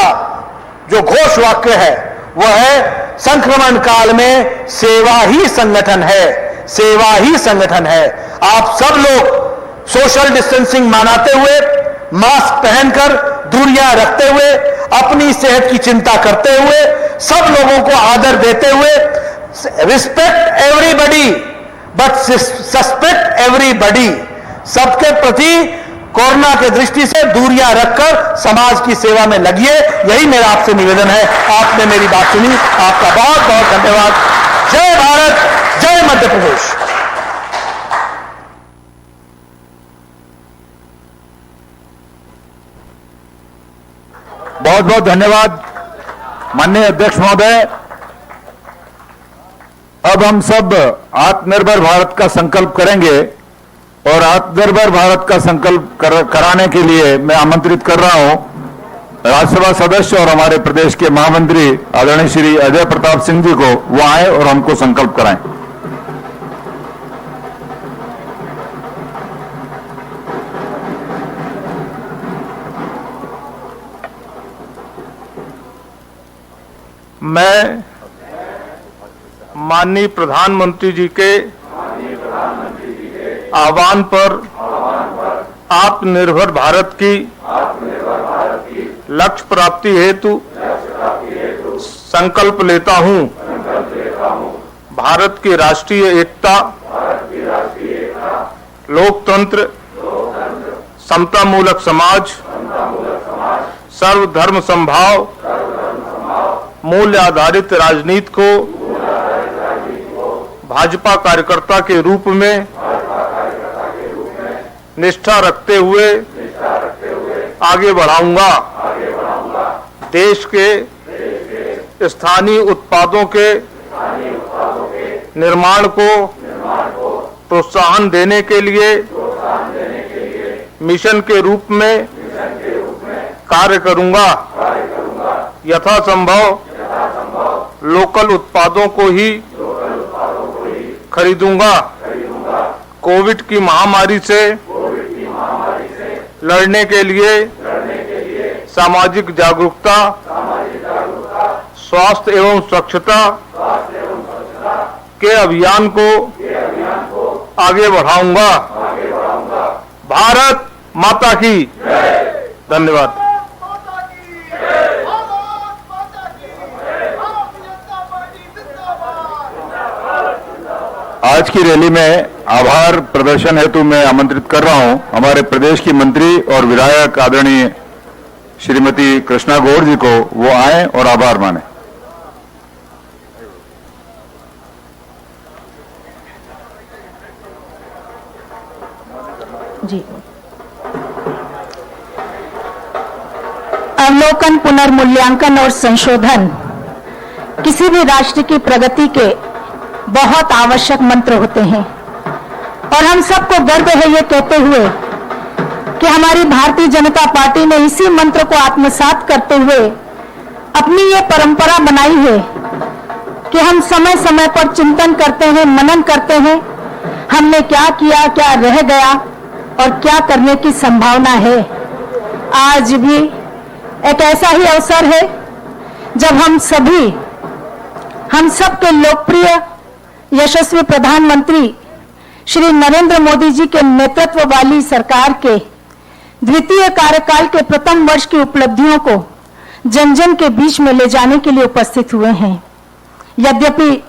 जो घोष वाक्य है वह है संक्रमण काल में सेवा ही संगठन है, सेवा ही संगठन है। आप सब लोग सोशल डिस्टेंसिंग मनाते हुए, मास्क पहनकर, दूरियां रखते हुए, अपनी सेहत की चिंता करते हुए, सब लोगों को आदर देते हुए, respect everybody but suspect everybody, सबके प्रति कोरोना के दृष्टि से दूरियां रखकर समाज की सेवा में लगिए, यही मेरा आपसे निवेदन है। आपने मेरी बात सुनी, आपका बहुत बहुत धन्यवाद। जय भारत, जय मध्य प्रदेश। बहुत बहुत धन्यवाद माननीय अध्यक्ष महोदय। अब हम सब आत्मनिर्भर भारत का संकल्प करेंगे, और आत्मनिर्भर भारत का संकल्प कराने के लिए मैं आमंत्रित कर रहा हूं राज्यसभा सदस्य और हमारे प्रदेश के महामंत्री आदरणीय श्री अजय प्रताप सिंह जी को, वो आए और हमको संकल्प कराएं। मैं माननीय प्रधानमंत्री जी के आह्वान पर आत्मनिर्भर भारत की लक्ष्य प्राप्ति हेतु संकल्प लेता हूं। भारत की राष्ट्रीय एकता, लोकतंत्र, समतामूलक समाज, सर्वधर्म समभाव, मूल्य आधारित राजनीति को भाजपा कार्यकर्ता के रूप में निष्ठा रखते हुए आगे बढ़ाऊंगा। देश के स्थानीय उत्पादों के निर्माण को प्रोत्साहन देने के लिए मिशन के रूप में कार्य करूंगा। यथासंभव लोकल उत्पादों को ही खरीदूंगा। कोविड की महामारी से लड़ने के लिए सामाजिक जागरूकता, स्वास्थ्य एवं स्वच्छता के अभियान को आगे बढ़ाऊंगा। भारत माता की धन्यवाद। आज की रैली में आभार प्रदर्शन हेतु मैं आमंत्रित कर रहा हूं हमारे प्रदेश की मंत्री और विधायक आदरणीय श्रीमती कृष्णा गौड़ जी को, वो आए और आभार माने। जी, अवलोकन, पुनर्मूल्यांकन और संशोधन किसी भी राष्ट्र की प्रगति के बहुत आवश्यक मंत्र होते हैं, और हम सबको गर्व है ये कहते हुए कि हमारी भारतीय जनता पार्टी ने इसी मंत्र को आत्मसात करते हुए अपनी ये परंपरा बनाई है कि हम समय समय पर चिंतन करते हैं, मनन करते हैं, हमने क्या किया, क्या रह गया और क्या करने की संभावना है। आज भी एक ऐसा ही अवसर है जब हम सबके लोकप्रिय यशस्वी प्रधानमंत्री श्री नरेंद्र मोदी जी के नेतृत्व वाली सरकार के द्वितीय कार्यकाल के प्रथम वर्ष की उपलब्धियों को जन जन के बीच में ले जाने के लिए उपस्थित हुए हैं। यद्यपि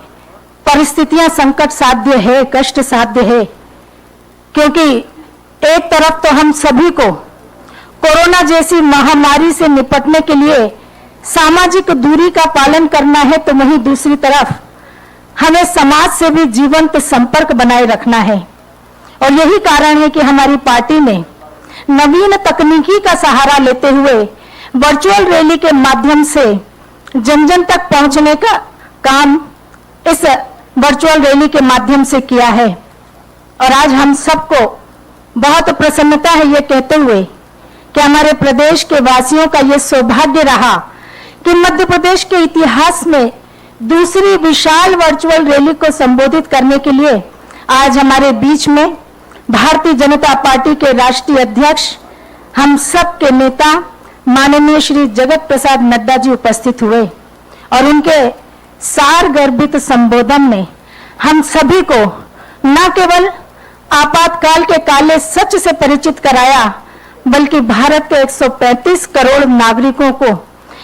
परिस्थितियां संकट साध्य है, कष्ट साध्य है, क्योंकि एक तरफ तो हम सभी को कोरोना जैसी महामारी से निपटने के लिए सामाजिक दूरी का पालन करना है, तो वहीं दूसरी तरफ हमें समाज से भी जीवंत संपर्क बनाए रखना है। और यही कारण है कि हमारी पार्टी ने नवीन तकनीकी का सहारा लेते हुए वर्चुअल रैली के माध्यम से जन जन तक पहुंचने का काम इस वर्चुअल रैली के माध्यम से किया है। और आज हम सबको बहुत प्रसन्नता है ये कहते हुए कि हमारे प्रदेश के वासियों का ये सौभाग्य रहा कि मध्य प्रदेश के इतिहास में दूसरी विशाल वर्चुअल रैली को संबोधित करने के लिए आज हमारे बीच में भारतीय जनता पार्टी के राष्ट्रीय अध्यक्ष, हम सब के नेता माननीय श्री जगत प्रसाद नड्डा जी उपस्थित हुए और उनके सार गर्भित संबोधन में हम सभी को न केवल आपातकाल के काले सच से परिचित कराया, बल्कि भारत के 135 करोड़ नागरिकों को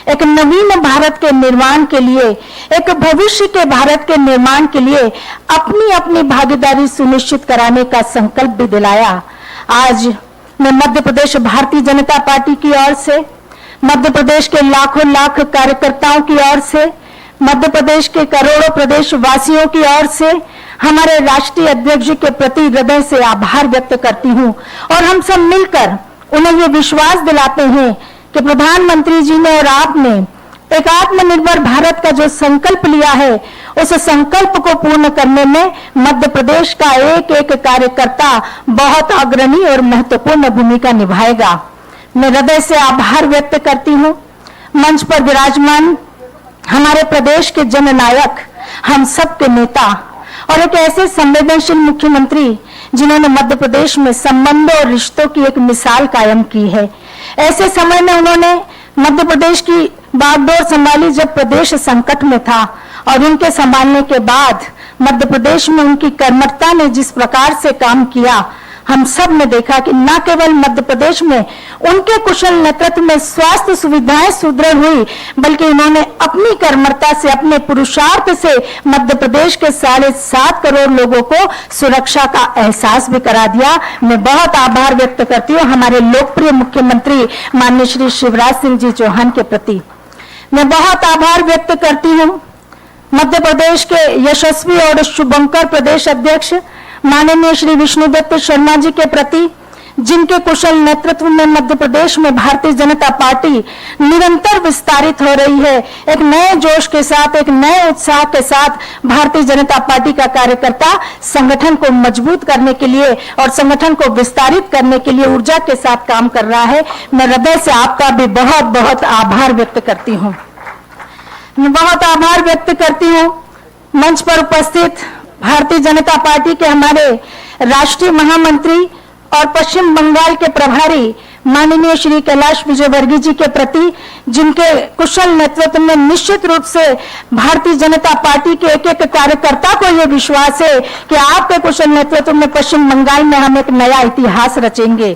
एक नवीन भारत के निर्माण के लिए, एक भविष्य के भारत के निर्माण के लिए अपनी अपनी भागीदारी सुनिश्चित कराने का संकल्प भी दिलाया। आज मैं मध्य प्रदेश भारतीय जनता पार्टी की ओर से, मध्य प्रदेश के लाखों लाख कार्यकर्ताओं की ओर से, मध्य प्रदेश के करोड़ों प्रदेश वासियों की ओर से हमारे राष्ट्रीय अध्यक्ष जी के प्रति हृदय से आभार व्यक्त करती हूं और हम सब मिलकर उन्हें ये विश्वास दिलाते हैं कि प्रधानमंत्री जी ने और आपने एक आत्मनिर्भर भारत का जो संकल्प लिया है, उस संकल्प को पूर्ण करने में मध्य प्रदेश का एक एक कार्यकर्ता बहुत अग्रणी और महत्वपूर्ण भूमिका निभाएगा। मैं हृदय से आभार व्यक्त करती हूँ मंच पर विराजमान हमारे प्रदेश के जननायक, हम सब के नेता और एक ऐसे संवेदनशील मुख्यमंत्री जिन्होंने मध्य प्रदेश में संबंधों और रिश्तों की एक मिसाल कायम की है। ऐसे समय में उन्होंने मध्य प्रदेश की बागडोर संभाली जब प्रदेश संकट में था, और उनके संभालने के बाद मध्य प्रदेश में उनकी कर्मठता ने जिस प्रकार से काम किया, हम सब ने देखा कि न केवल मध्य प्रदेश में उनके कुशल नेतृत्व में स्वास्थ्य सुविधाएं सुदृढ़ हुई, बल्कि उन्होंने अपनी कर्मठता से, अपने पुरुषार्थ से मध्य प्रदेश के 7.5 करोड़ लोगों को सुरक्षा का एहसास भी करा दिया। मैं बहुत आभार व्यक्त करती हूँ हमारे लोकप्रिय मुख्यमंत्री माननीय श्री शिवराज सिंह जी चौहान के प्रति। मैं बहुत आभार व्यक्त करती हूँ मध्य प्रदेश के यशस्वी और शुभंकर प्रदेश अध्यक्ष माननीय श्री विष्णुदत्त शर्मा जी के प्रति, जिनके कुशल नेतृत्व में मध्य प्रदेश में भारतीय जनता पार्टी निरंतर विस्तारित हो रही है। एक नए जोश के साथ, एक नए उत्साह के साथ भारतीय जनता पार्टी का कार्यकर्ता संगठन को मजबूत करने के लिए और संगठन को विस्तारित करने के लिए ऊर्जा के साथ काम कर रहा है। मैं हृदय से आपका भी बहुत बहुत आभार व्यक्त करती हूँ। मैं बहुत आभार व्यक्त करती हूँ मंच पर उपस्थित भारतीय जनता पार्टी के हमारे राष्ट्रीय महामंत्री और पश्चिम बंगाल के प्रभारी माननीय श्री कैलाश विजयवर्गीय जी के प्रति, जिनके कुशल नेतृत्व में निश्चित रूप से भारतीय जनता पार्टी के एक एक कार्यकर्ता को यह विश्वास है कि आपके कुशल नेतृत्व में पश्चिम बंगाल में हम एक नया इतिहास रचेंगे।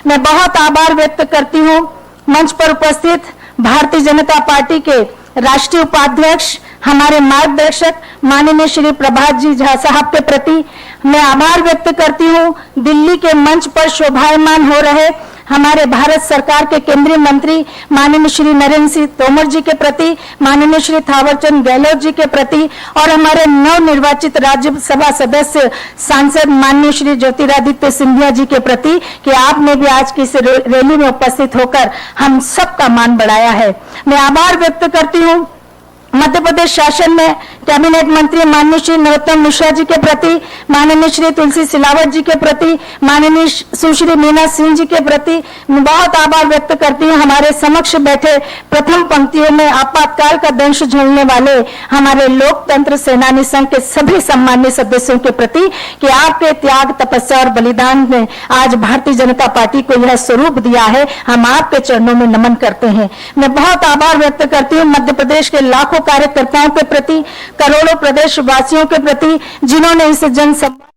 मैं बहुत आभार व्यक्त करती हूँ मंच पर उपस्थित भारतीय जनता पार्टी के राष्ट्रीय उपाध्यक्ष, हमारे मार्गदर्शक माननीय श्री प्रभात जी झा साहब के प्रति मैं आभार व्यक्त करती हूँ। दिल्ली के मंच पर शोभायमान हो रहे हमारे भारत सरकार के केंद्रीय मंत्री माननीय श्री नरेंद्र सिंह तोमर जी के प्रति, माननीय श्री थावरचंद गहलोत जी के प्रति और हमारे नवनिर्वाचित राज्यसभा सदस्य सांसद माननीय श्री ज्योतिरादित्य सिंधिया जी के प्रति कि आपने भी आज की इस रैली में उपस्थित होकर हम सबका मान बढ़ाया है। मैं आभार व्यक्त करती हूँ मध्य प्रदेश शासन में कैबिनेट मंत्री माननीय श्री नरोत्तम मिश्रा जी के प्रति, माननीय श्री तुलसी सिलावट जी के प्रति, माननीय सुश्री मीना सिंह जी के प्रति मैं बहुत आभार व्यक्त करती हूँ। हमारे समक्ष बैठे प्रथम पंक्तियों में आपातकाल का दंश झेलने वाले हमारे लोकतंत्र सेनानी संघ के सभी सम्मानित सदस्यों के प्रति कि आपके त्याग, तपस्या और बलिदान ने आज भारतीय जनता पार्टी को यह स्वरूप दिया है। हम आपके चरणों में नमन करते हैं। मैं बहुत आभार व्यक्त करती हूँ मध्य प्रदेश के लाखों कार्यकर्ताओं के प्रति, करोड़ों प्रदेश वासियों के प्रति, जिन्होंने इस जनसंवाद